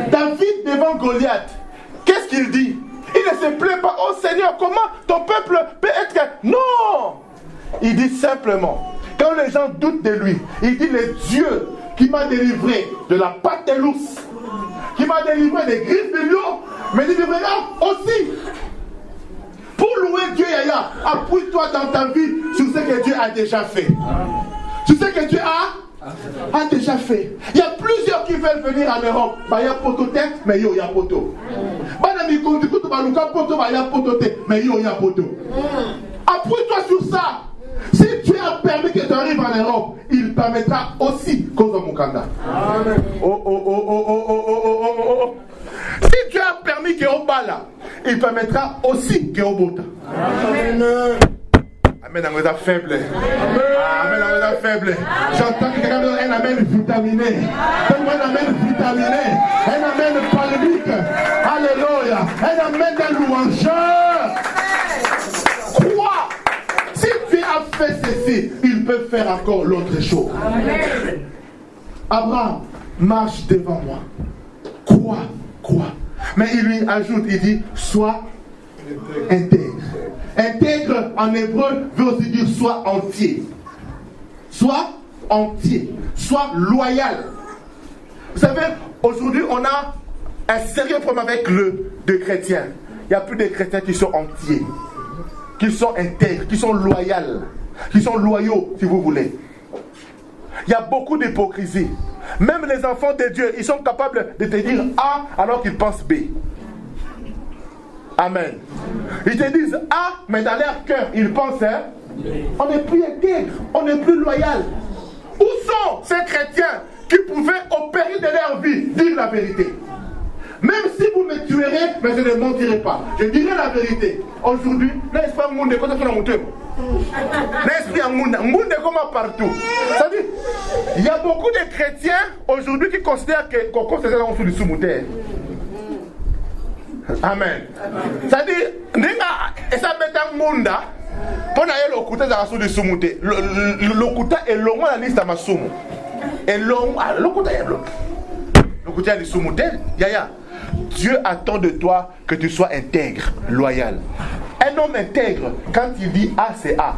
David devant Goliath, qu'est-ce qu'il dit? Il ne se plaît pas, oh Seigneur, comment ton peuple peut être... Non! Il dit simplement, quand les gens doutent de lui, il dit, le Dieu qui m'a délivré de la patte de l'ours, qui m'a délivré des griffes de lion, me délivrera aussi. Pour louer Dieu, Yaya, appuie-toi dans ta vie sur ce que Dieu a déjà fait. Sur ce que Dieu a déjà fait. Il y a plusieurs qui veulent venir en Europe. Il y a poto, mais il y a poto. Appuie-toi sur ça. Si Dieu a permis que tu arrives en Europe, il permettra aussi cause de Mukanda. Si Dieu a permis que Obala, il permettra aussi que Obota. Amen. Amen, on est faible. Amen, on est faible. J'entends que quelqu'un donne un amen vitaminé. Donne-moi un amen vitaminé. Un amen palémique. Alléluia. Un amen d'un louangeur. Crois. Si tu as fait ceci, il peut faire encore l'autre chose. Abraham, marche devant moi. Crois. Mais il lui ajoute, il dit, sois intègre. Intègre en hébreu veut aussi dire sois entier. Sois entier. Sois loyal. Vous savez, aujourd'hui, on a un sérieux problème avec les chrétiens. Il n'y a plus de chrétiens qui sont entiers, qui sont intègres, qui sont loyaux, qui sont loyaux, si vous voulez. Il y a beaucoup d'hypocrisie. Même les enfants de Dieu, ils sont capables de te dire A alors qu'ils pensent B. Amen. Ils te disent A, mais dans leur cœur, ils pensent on n'est plus intègre, on n'est plus loyal. Où sont ces chrétiens qui pouvaient, au péril de leur vie, dire la vérité? Même si vous me tuerez, mais je ne mentirai pas. Je dirai la vérité. Aujourd'hui, l'esprit en monde, quand on fait monter. L'esprit en monde comme partout. C'est-à-dire, il y a beaucoup de chrétiens aujourd'hui qui considèrent qu'on considère en dessous du sous-mouter. Amen. C'est-à-dire, et ça met un monde pour aller le côté de la sous du sous-mouter. Le côté est long à la liste à ma somme. Et long, le côté est long. Le côté est sous-mouter. Yaya. Dieu attend de toi que tu sois intègre, loyal. Un homme intègre, quand il dit A, c'est A.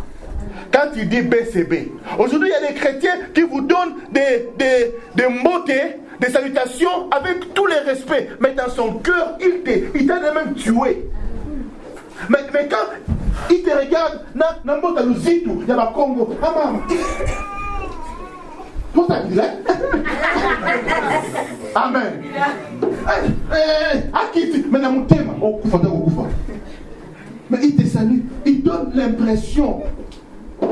Quand il dit B, c'est B. Aujourd'hui, il y a des chrétiens qui vous donnent des mots, des salutations avec tous les respects. Mais dans son cœur, il t'a même tué. Mais quand il te regarde, il y a la Congo. Amen. Mais il te salue, il donne l'impression,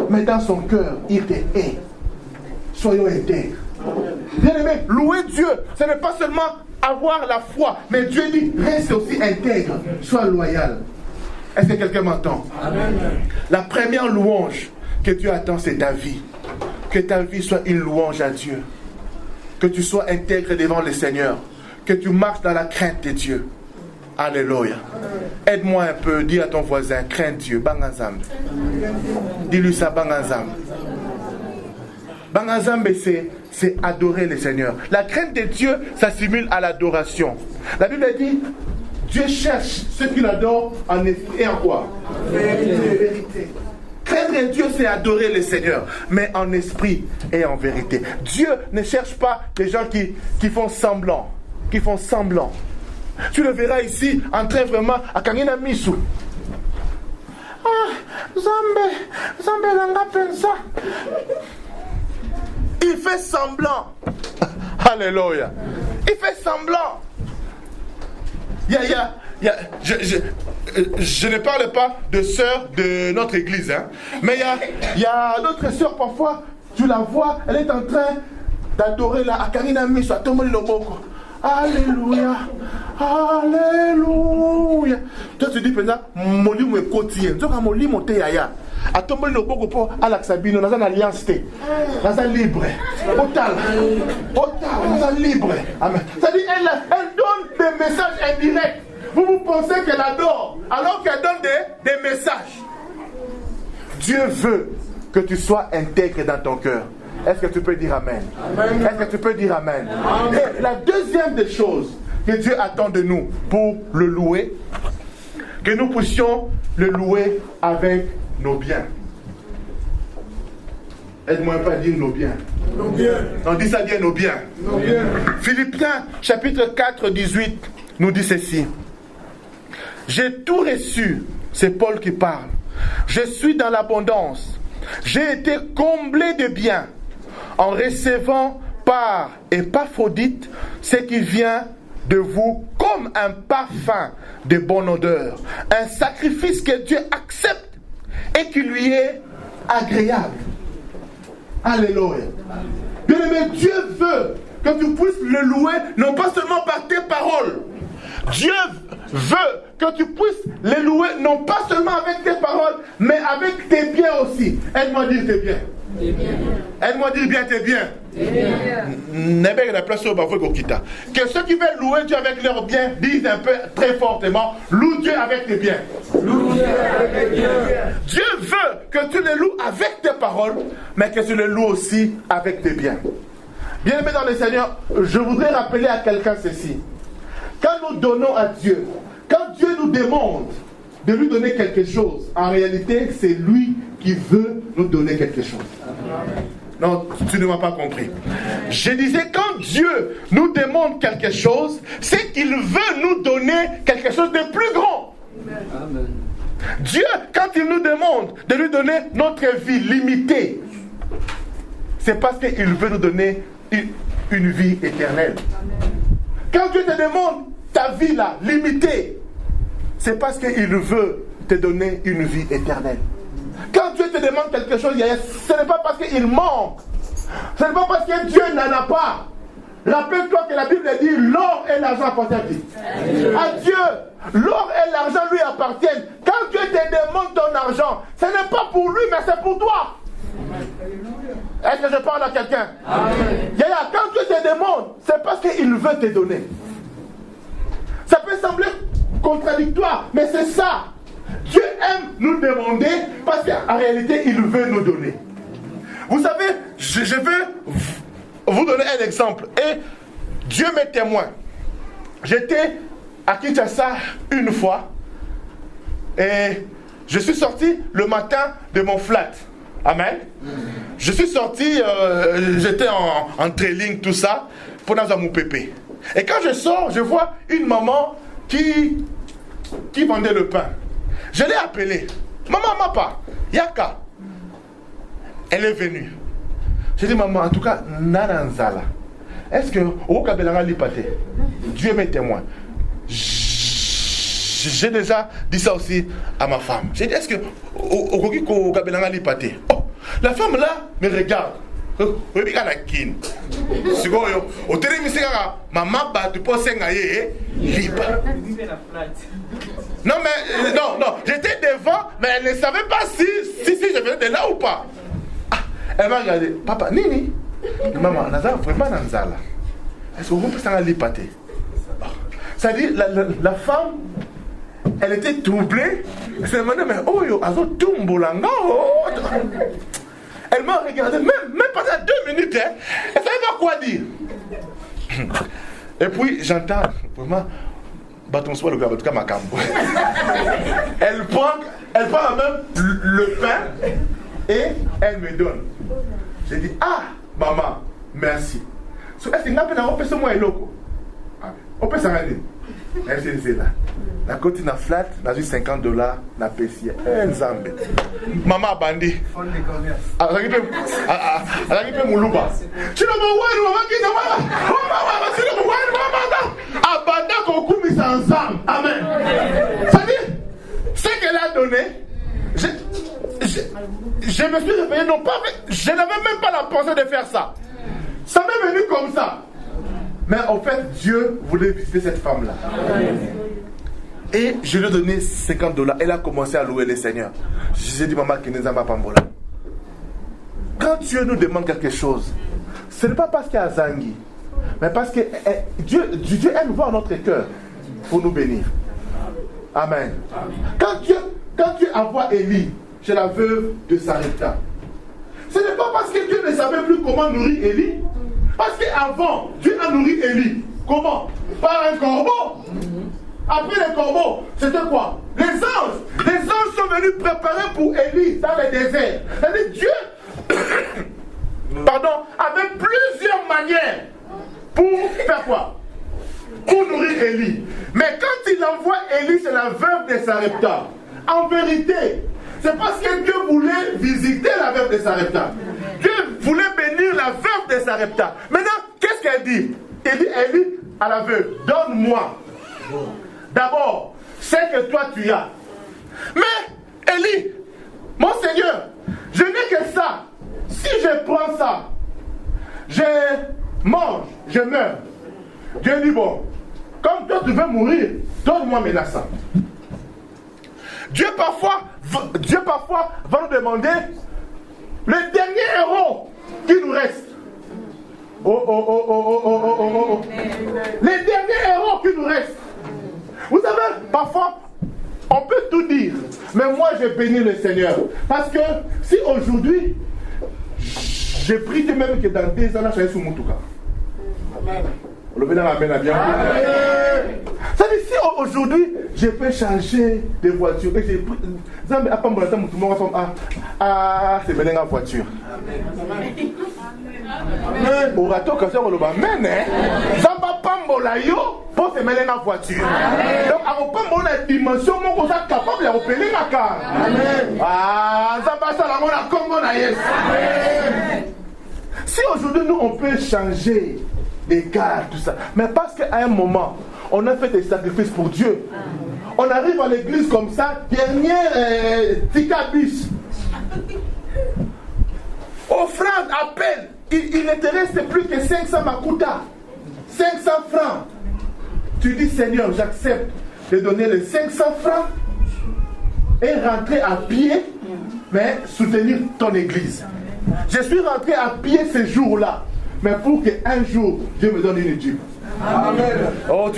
mais dans son cœur, il te hait. Soyons intègres. Bien aimé, louer Dieu, ce n'est pas seulement avoir la foi, mais Dieu dit reste aussi intègre, sois loyal. Est-ce que quelqu'un m'entend? Amen. La première louange que Dieu attend, c'est ta vie. Que ta vie soit une louange à Dieu. Que tu sois intègre devant le Seigneur. Que tu marches dans la crainte de Dieu. Alléluia. Aide-moi un peu, dis à ton voisin, crains Dieu, Bangazam. Dis-lui ça, Bangazam. Bangazam, c'est adorer le Seigneur. La crainte de Dieu s'assimile à l'adoration. La Bible dit, Dieu cherche ceux qui l'adorent en esprit et en quoi? En vérité. Craindre Dieu, c'est adorer le Seigneur, mais en esprit et en vérité. Dieu ne cherche pas des gens qui font semblant. Qui font semblant. Tu le verras ici, en train vraiment à Kangina Misu. Zambe langa pensa. Il fait semblant. Alléluia. Il fait semblant. Je ne parle pas de sœurs de notre église, hein, mais il y a d'autres sœurs, parfois, tu la vois, elle est en train d'adorer la Akarina Miso, à Tomoli Loboko. Alléluia, Alléluia. Toi, tu dis, par exemple, Moli mou quotidien. Tu vois, Moli mou te yaya. À Tomoli Loboko pour Alaxabino, dans une alliance, dans un libre. Total, dans un libre. Amen. C'est-à-dire, elle donne des messages indirects. Vous pensez qu'elle adore, alors qu'elle donne des messages. Dieu veut que tu sois intègre dans ton cœur. Est-ce que tu peux dire Amen? Amen. Est-ce que tu peux dire Amen? Amen. Et la deuxième des choses que Dieu attend de nous pour le louer, que nous puissions le louer avec nos biens. Aide-moi pas à dire nos biens. Nos biens. On dit ça bien, nos biens. Nos biens. Philippiens chapitre 4, 18 nous dit ceci. J'ai tout reçu, c'est Paul qui parle. Je suis dans l'abondance. J'ai été comblé de biens en recevant par Épaphrodite ce qui vient de vous comme un parfum de bonne odeur, un sacrifice que Dieu accepte et qui lui est agréable. Alléluia. Bien-aimé, Dieu veut que tu puisses le louer non pas seulement par tes paroles. Dieu veut que tu puisses les louer non pas seulement avec tes paroles, mais avec tes biens aussi. Aide-moi à dire tes biens. Aide-moi à dire bien tes biens. Que ceux qui veulent louer Dieu avec leurs biens disent un peu très fortement, loue Dieu avec tes biens. Dieu veut que tu les loues avec tes paroles, mais que tu les loues aussi avec tes biens. Bien-aimé dans le Seigneur, je voudrais rappeler à quelqu'un ceci. Quand nous donnons à Dieu, quand Dieu nous demande de lui donner quelque chose, en réalité, c'est lui qui veut nous donner quelque chose. Non, tu ne m'as pas compris. Je disais, quand Dieu nous demande quelque chose, c'est qu'il veut nous donner quelque chose de plus grand. Amen. Dieu, quand il nous demande de lui donner notre vie limitée, c'est parce qu'il veut nous donner une vie éternelle. Quand Dieu te demande ta vie là, limitée, c'est parce qu'il veut te donner une vie éternelle. Quand Dieu te demande quelque chose, ce n'est pas parce qu'il manque. Ce n'est pas parce que Dieu n'en a pas. Rappelle-toi que la Bible dit l'or et l'argent appartiennent à Dieu. L'or et l'argent lui appartiennent. Quand Dieu te demande ton argent, ce n'est pas pour lui, mais c'est pour toi. Est-ce que je parle à quelqu'un? Quand Dieu te demande, c'est parce qu'il veut te donner. Ça peut sembler contradictoire, mais c'est ça. Dieu aime nous demander parce qu'en réalité, il veut nous donner. Vous savez, je vais vous donner un exemple. Et Dieu m'est témoin. J'étais à Kinshasa une fois et je suis sorti le matin de mon flat. Amen. Je suis sorti, j'étais en trailing, tout ça, pour dans un moupépé. Et quand je sors, je vois une maman qui vendait le pain. Je l'ai appelée. Maman, Mapa, Yaka. Elle est venue. J'ai dit, maman, en tout cas, Nananzala. Est-ce que au Kabelanga Lipate, Dieu m'est témoin. J'ai déjà dit ça aussi à ma femme. J'ai dit, est-ce que au Kabelanga Lipate? Oh, la femme là me regarde. Non, mais non, j'étais devant, mais elle ne savait pas si je venais de là ou pas. Elle m'a regardé. Papa, Nini? Maman, Nazar, vraiment Nanzala. Est-ce que vous pouvez s'en aller pâter? C'est-à-dire, la femme, elle était troublée. Elle s'est demandé, mais oh, yo, azo tumbolanga, oh. Elle m'a regardé, même pendant 2 minutes, hein, elle ne savait pas quoi dire. Et puis, j'entends, vraiment, bâton soit le gars, en tout cas, ma cambo. Elle prend même le pain et elle me donne. J'ai dit, ah, maman, merci. Est-ce que on peut se moi et loco? On peut s'en aller. Elle s'est là. La côte n'a flat, n'a eu $50, n'a payé. Elle zambe. Maman bandi. Elle a dit Moulouba. Tu ne me vois, maman qui ne voit. Tu ne me vois, maman. Abanda Kokoumi ensemble. Amen. Ça dit, ce qu'elle a donné, je me suis réveillé, non pas, je n'avais même pas la pensée de faire ça. Ça m'est venu comme ça. Mais en fait, Dieu voulait visiter cette femme-là. Et je lui ai donné $50. Elle a commencé à louer le Seigneur. J'ai dit, maman, qui n'est pas Pambola. Quand Dieu nous demande quelque chose, ce n'est pas parce qu'il y a Zangi, mais parce que Dieu aime voir notre cœur pour nous bénir. Amen. Quand Dieu envoie Élie chez la veuve de Sarepta, ce n'est pas parce que Dieu ne savait plus comment nourrir Élie. Parce qu'avant, Dieu a nourri Élie. Comment? Par un corbeau. Après les corbeaux, c'était quoi? Les anges. Les anges sont venus préparer pour Élie dans le désert. C'est-à-dire Dieu avait plusieurs manières pour faire quoi? Pour nourrir Élie. Mais quand il envoie Élie chez la veuve de Sarepta, en vérité, c'est parce que Dieu voulait visiter la veuve de Sarepta. Dieu voulait bénir la veuve de Sarepta. Maintenant, qu'est-ce qu'elle dit? Elle dit à la veuve, donne-moi d'abord ce que toi tu as. Mais, Élie, mon Seigneur, je n'ai que ça. Si je prends ça, je mange, je meurs. Dieu dit, bon, comme toi tu veux mourir, donne-moi maintenant ça. Dieu parfois va nous demander le dernier héros qui nous reste. Les derniers héros qui nous restent. Vous savez, parfois, on peut tout dire. Mais moi, je bénis le Seigneur. Parce que si aujourd'hui, j'ai pris de même que dans 2 ans, là, je suis sous mon touka. Amen. Ça veut dire si aujourd'hui je peux changer de voiture et j'ai pris c'est maintenant la voiture. Au râteau quand c'est le amen Zamba pambola yo pour se mêler la voiture. Donc à pambola la dimension mon qu'on soit capable de repérer la car. Ah Zamba ça la mona Congo na yes. Si aujourd'hui nous on peut changer des gardes, tout ça. Mais parce qu'à un moment, on a fait des sacrifices pour Dieu. On arrive à l'église comme ça, dernier ticabus. Offrande, appel. Il ne te reste plus que 500 makuta. 500 francs. Tu dis, Seigneur, j'accepte de donner les 500 francs et rentrer à pied, mais soutenir ton église. Je suis rentré à pied ce jour-là. Mais pour qu'un jour, Dieu me donne une étude. Amen. Oh,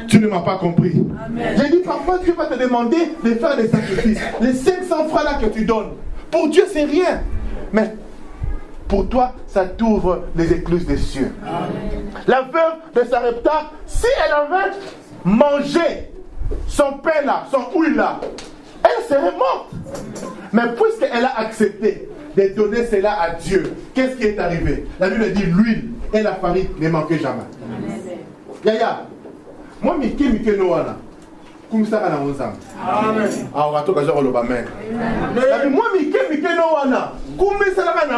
tu ne m'as pas compris. J'ai dit, parfois, Dieu va te demander de faire des sacrifices. Les 500 francs là que tu donnes, pour Dieu, c'est rien. Mais pour toi, ça t'ouvre les écluses des cieux. Amen. La veuve de Sarepta, si elle avait mangé son pain là, son huile là, elle serait morte. Mais puisqu'elle a accepté de donner cela à Dieu, qu'est-ce qui est arrivé? La Bible dit l'huile et la farine ne manquaient jamais. Yaya, moi, Mike Noana, comme ça, on a 11 ans. Amen. Ah, on va tout caser le Amen. Moi, Mike Noana, comme ça, on a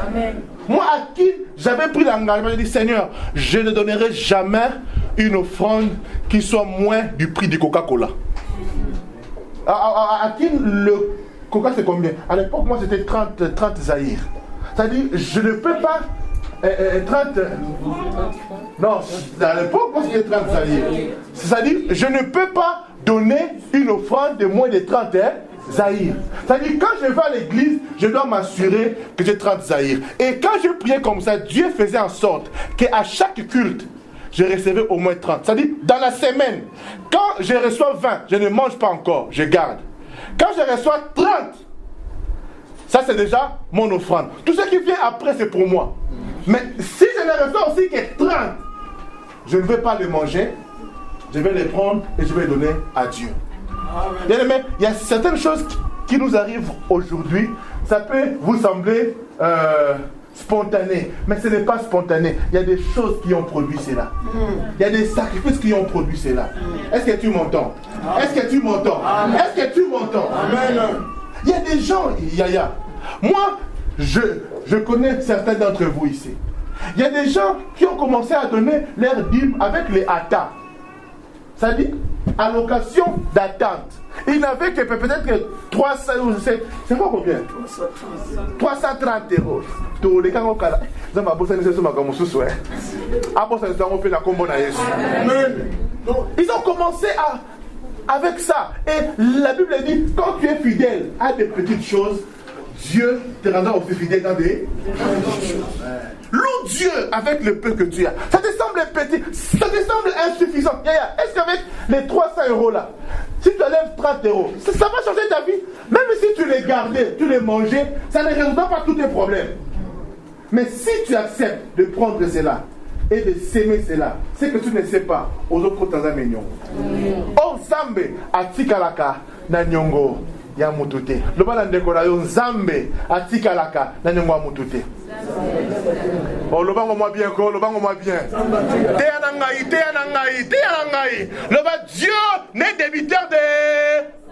Amen. Moi, à qui j'avais pris l'engagement, j'ai dit, Seigneur, je ne donnerai jamais une offrande qui soit moins du prix du Coca-Cola. À qui le Coca, c'est combien? À l'époque, moi, c'était 30 Zaïre. C'est-à-dire, je ne peux pas 30... Non, à l'époque, moi, c'était 30 Zaïre. C'est-à-dire, je ne peux pas donner une offrande de moins de 30 zahir. C'est-à-dire, quand je vais à l'église, je dois m'assurer que j'ai 30 zahir. Et quand je priais comme ça, Dieu faisait en sorte qu'à chaque culte, je recevais au moins 30. C'est-à-dire, dans la semaine, quand je reçois 20, je ne mange pas encore, je garde. Quand je reçois 30, ça c'est déjà mon offrande. Tout ce qui vient après, c'est pour moi. Mais si je ne reçois aussi que 30, je ne vais pas les manger, je vais les prendre et je vais les donner à Dieu. Bien aimé, il y a certaines choses qui nous arrivent aujourd'hui. Ça peut vous sembler spontané, mais ce n'est pas spontané. Il y a des choses qui ont produit cela. Il y a des sacrifices qui ont produit cela. Est-ce que tu m'entends? Est-ce que tu m'entends? Est-ce que tu m'entends? Amen. Il y a des gens, Yaya. Moi, je connais certains d'entre vous ici. Il y a des gens qui ont commencé à donner leur dîme avec les ATA. C'est-à-dire allocation d'attente. Ils n'avaient que peut-être 300, c'est quoi combien? 330 euros. Tous les cas, ils ont commencé avec ça. Et la Bible dit, quand tu es fidèle à des petites choses, Dieu te rendra aussi fidèle dans des choses. Loue Dieu avec le peu que tu as. Ça te semble petit, ça te semble insuffisant. Est-ce qu'avec les 300 euros là, si tu enlèves 30 euros, ça va changer ta vie? Même si tu les gardais, tu les mangeais, ça ne résoudra pas tous tes problèmes. Mais si tu acceptes de prendre cela et de s'aimer cela, c'est que tu ne sais pas aux autres Tanzaniens. On sambe atikalaka na nyongo ya mutute. Le bala ndekora yo nzambe atikalaka na nyongo ya mutute. Oh, le bango moi bien, le bango moi bien. Te anangai. Le bas Dieu n'est débiteur de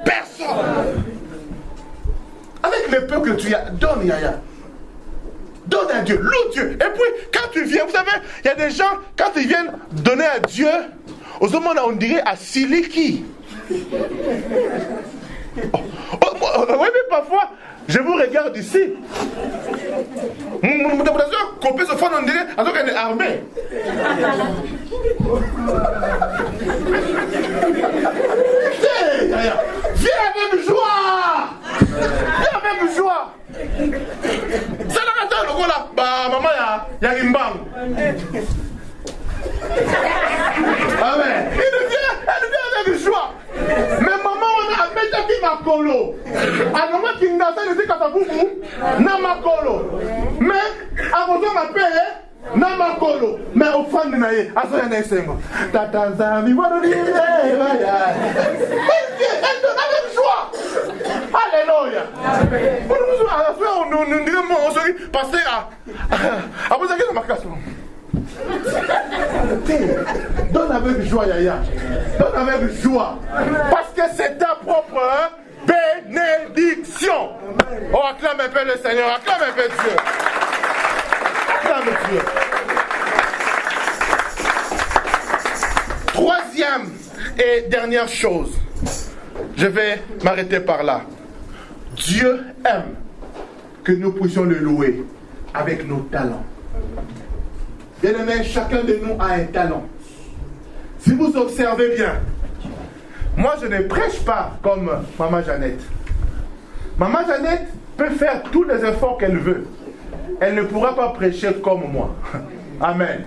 personne. Avec le peu que tu as, donne Yaya. Donne à Dieu, loue Dieu. Et puis, quand tu viens, vous savez, il y a des gens, quand ils viennent donner à Dieu, aux hommes, on dirait à Siliki. Oui, mais parfois, je vous regarde ici. Mon interprétation, qu'on peut se faire, on dirait, alors qu'elle est armée. Viens avec joie! Viens avec joie! Ça n'a pas le gars là, bah maman y'a une bang. Amen. Elle vient avec joie. Mais maman on a mis ta fille ma colo. Alors moi qui n'a pas dit qu'à vous na ma colo. Mais avant de m'appeler na ma colo. Mais au fond de naïe, à ce n'est sengo. Tata zami wano di elle donne avec joie. Alléluia. Nous disons passer à vous avez marqué. Donne avec joie, Yaya. Donne avec joie. Parce que c'est ta propre bénédiction. Oh, acclame un peu le Seigneur. Acclame un peu Dieu. Acclame Dieu. Troisième et dernière chose. Je vais m'arrêter par là. Dieu aime que nous puissions le louer avec nos talents. Bien aimé, chacun de nous a un talent. Si vous observez bien, moi je ne prêche pas comme Maman Jeannette. Maman Jeannette peut faire tous les efforts qu'elle veut. Elle ne pourra pas prêcher comme moi. Amen.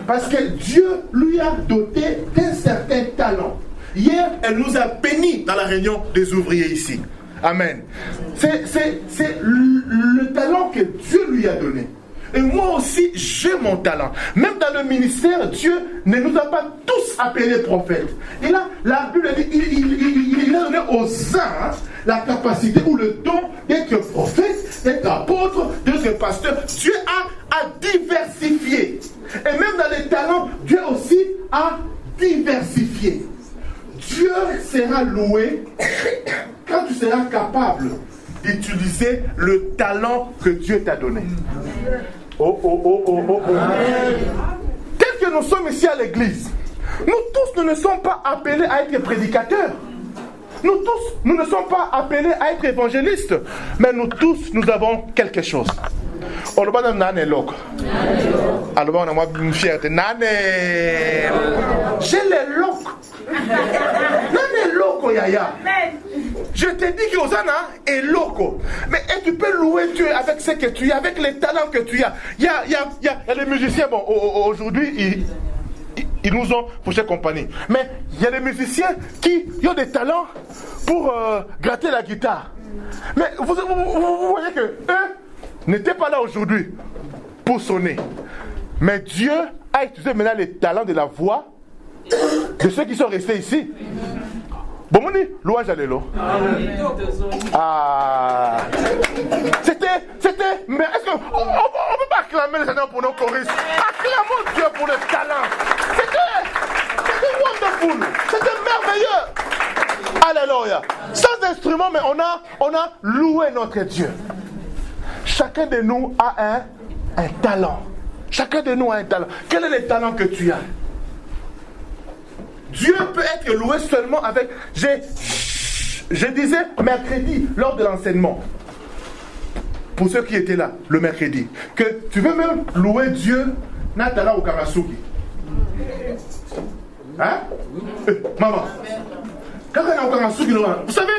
Parce que Dieu lui a doté d'un certain talent. Hier, elle nous a bénis dans la réunion des ouvriers ici. Amen. C'est le talent que Dieu lui a donné. Et moi aussi, j'ai mon talent. Même dans le ministère, Dieu ne nous a pas tous appelés prophètes. Et là, la Bible dit, il a donné aux uns la capacité ou le don d'être prophète, d'être apôtre, d'être pasteur. Dieu a diversifié. Et même dans les talents, Dieu aussi a diversifié. Dieu sera loué quand tu seras capable d'utiliser le talent que Dieu t'a donné. Tel que nous sommes ici à l'église, nous tous, nous ne sommes pas appelés à être prédicateurs. Nous tous, nous ne sommes pas appelés à être évangélistes. Mais nous tous, nous avons quelque chose. J'ai les locs. Nane loko yaya. je te dis que Hosanna est loco. Mais et tu peux louer Dieu avec ce que tu as, avec les talents que tu as. Il y a les musiciens, bon, aujourd'hui, ils nous ont fauché compagnie. Mais il y a des musiciens qui ont des talents pour gratter la guitare. Mais vous voyez que eux n'étaient pas là aujourd'hui pour sonner. Mais Dieu a utilisé maintenant les talents de la voix de ceux qui sont restés ici. Bon, mon dit, louange à l'élo. Ah. C'était. Mais est-ce qu'on ne peut pas acclamer les Seigneur pour nos choristes? Acclamons Dieu pour les talents. C'était wonderful. C'était merveilleux. Alléluia. Sans instrument, mais on a loué notre Dieu. Chacun de nous a un talent. Chacun de nous a un talent. Quel est le talent que tu as? Dieu peut être loué seulement avec... Je disais mercredi, lors de l'enseignement, pour ceux qui étaient là, le mercredi, que tu veux même louer Dieu, Natala ou Karasuki. Hein? Maman. Vous savez,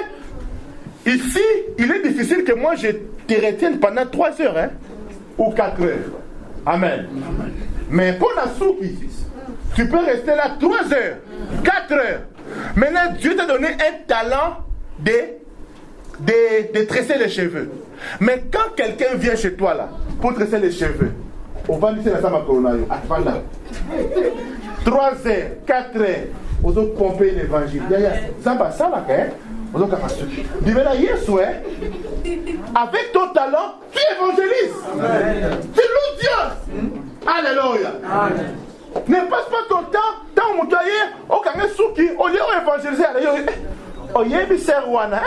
ici, il est difficile que moi je te retienne pendant 3 heures, hein? Ou 4 heures. Amen. Mais pour Nasuki, tu peux rester là 3 heures, 4 heures. Maintenant, Dieu t'a donné un talent de tresser les cheveux. Mais quand quelqu'un vient chez toi là, pour tresser les cheveux, on va dire la sama coronayo, à 3 heures, 4 heures, on doit pomper l'évangile. Ça va, ça va, hein? On doit avec ton talent, tu évangélises. Tu loues Dieu. Alléluia. Ne passe pas ton temps dans mon cahier, au carré souki, au lieu d'évangéliser. Oyebi serwana,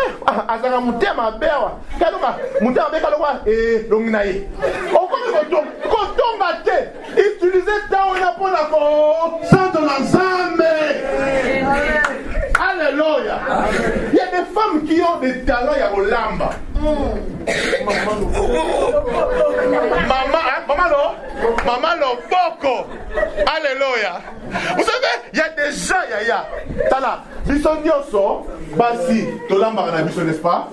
azanga mutema bewa, kaloma mutema be kaloma longinaye. Kotonga te, utiliser temps na pour la sans de l'ensemble. Alléluia. Il y a des femmes qui ont des talents ya olamba. Maman lo boko. Alléluia. Vous savez, il y a des gens yaya. Tala, bisonyoso basi tolamba na biso, n'est-ce pas?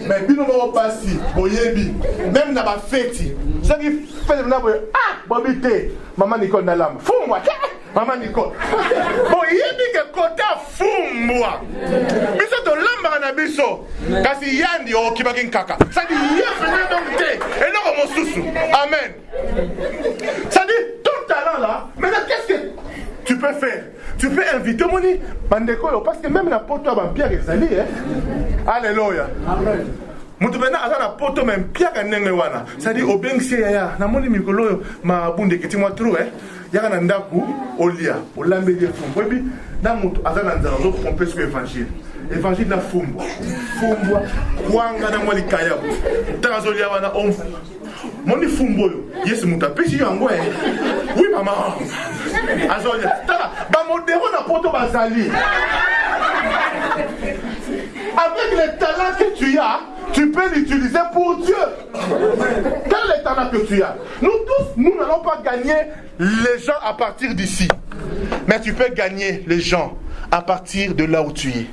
Mais bino mo basi boyebi. Même na ba feti. Ça qui fait na boye bobité. Maman Nicole na lamba. Fumwa. Maman Nicole. Boyebi ke kota fumwa. Biso tolamba na biso. Kasi yandi o kibaki nkaka. Ça dit yefena donc te. Et non mo susu. Amen. Ça dit ton talent là. Maintenant qu'est-ce que tu peux faire? Tu peux inviter mon bandeko parce que même la poto a Pierre ezali, hein. Alléluia. Amen. Mutu bena azana poto même Pierre nenge wana. Ça dit obengsi ya na moni mikolo ma bunde kiti moi trou, hein. Yaka na ndaku olia, olambe de fumbo bi na mutu azana nzala zo pomper sur évangile. Évangile na fumbo. Fumbo kwanga na mwali kayabu. Tazo lia wana on Moni fumbo yo, yes muta pesi yango eh. Oui maman. Azolia. Tala, ba modéro na poto bazali. Avec les talents que tu as, tu peux l'utiliser pour Dieu. Quel est le talent que tu as? Nous tous, nous n'allons pas gagner les gens à partir d'ici. Mais tu peux gagner les gens à partir de là où tu es.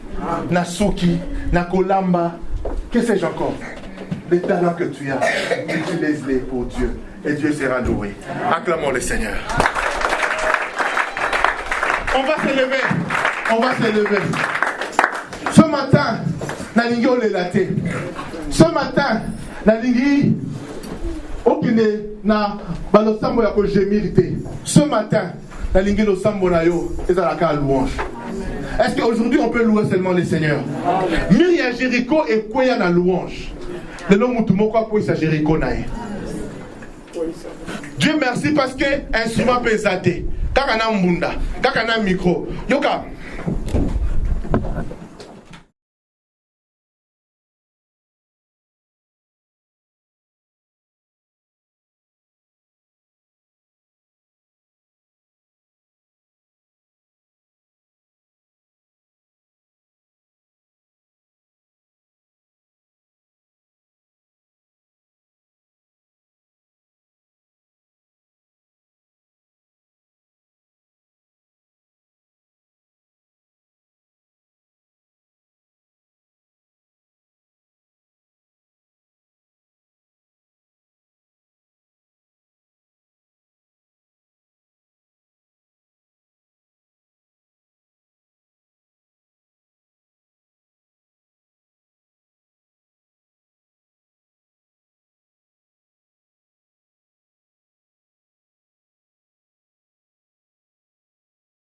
Nasuki, Nakolamba, que sais-je encore? Les talents que tu as, utilise-les pour Dieu. Et Dieu sera loué. Acclamons le Seigneur. On va se lever. On va se lever. Ce matin, nalingi olelate. Ce matin, nalingi okine na balosambo ya ko gemilité. Ce matin, nalingi losambo na yo ezalaka louange. Est-ce qu'aujourd'hui on peut louer seulement le Seigneur? Miria Jéricho et Kweya na louange. Le nom mutumoko kwa isa Jéricho nae. Dieu merci parce que instrument peut zater. Kaka na mbunda, kaka na micro. Yoka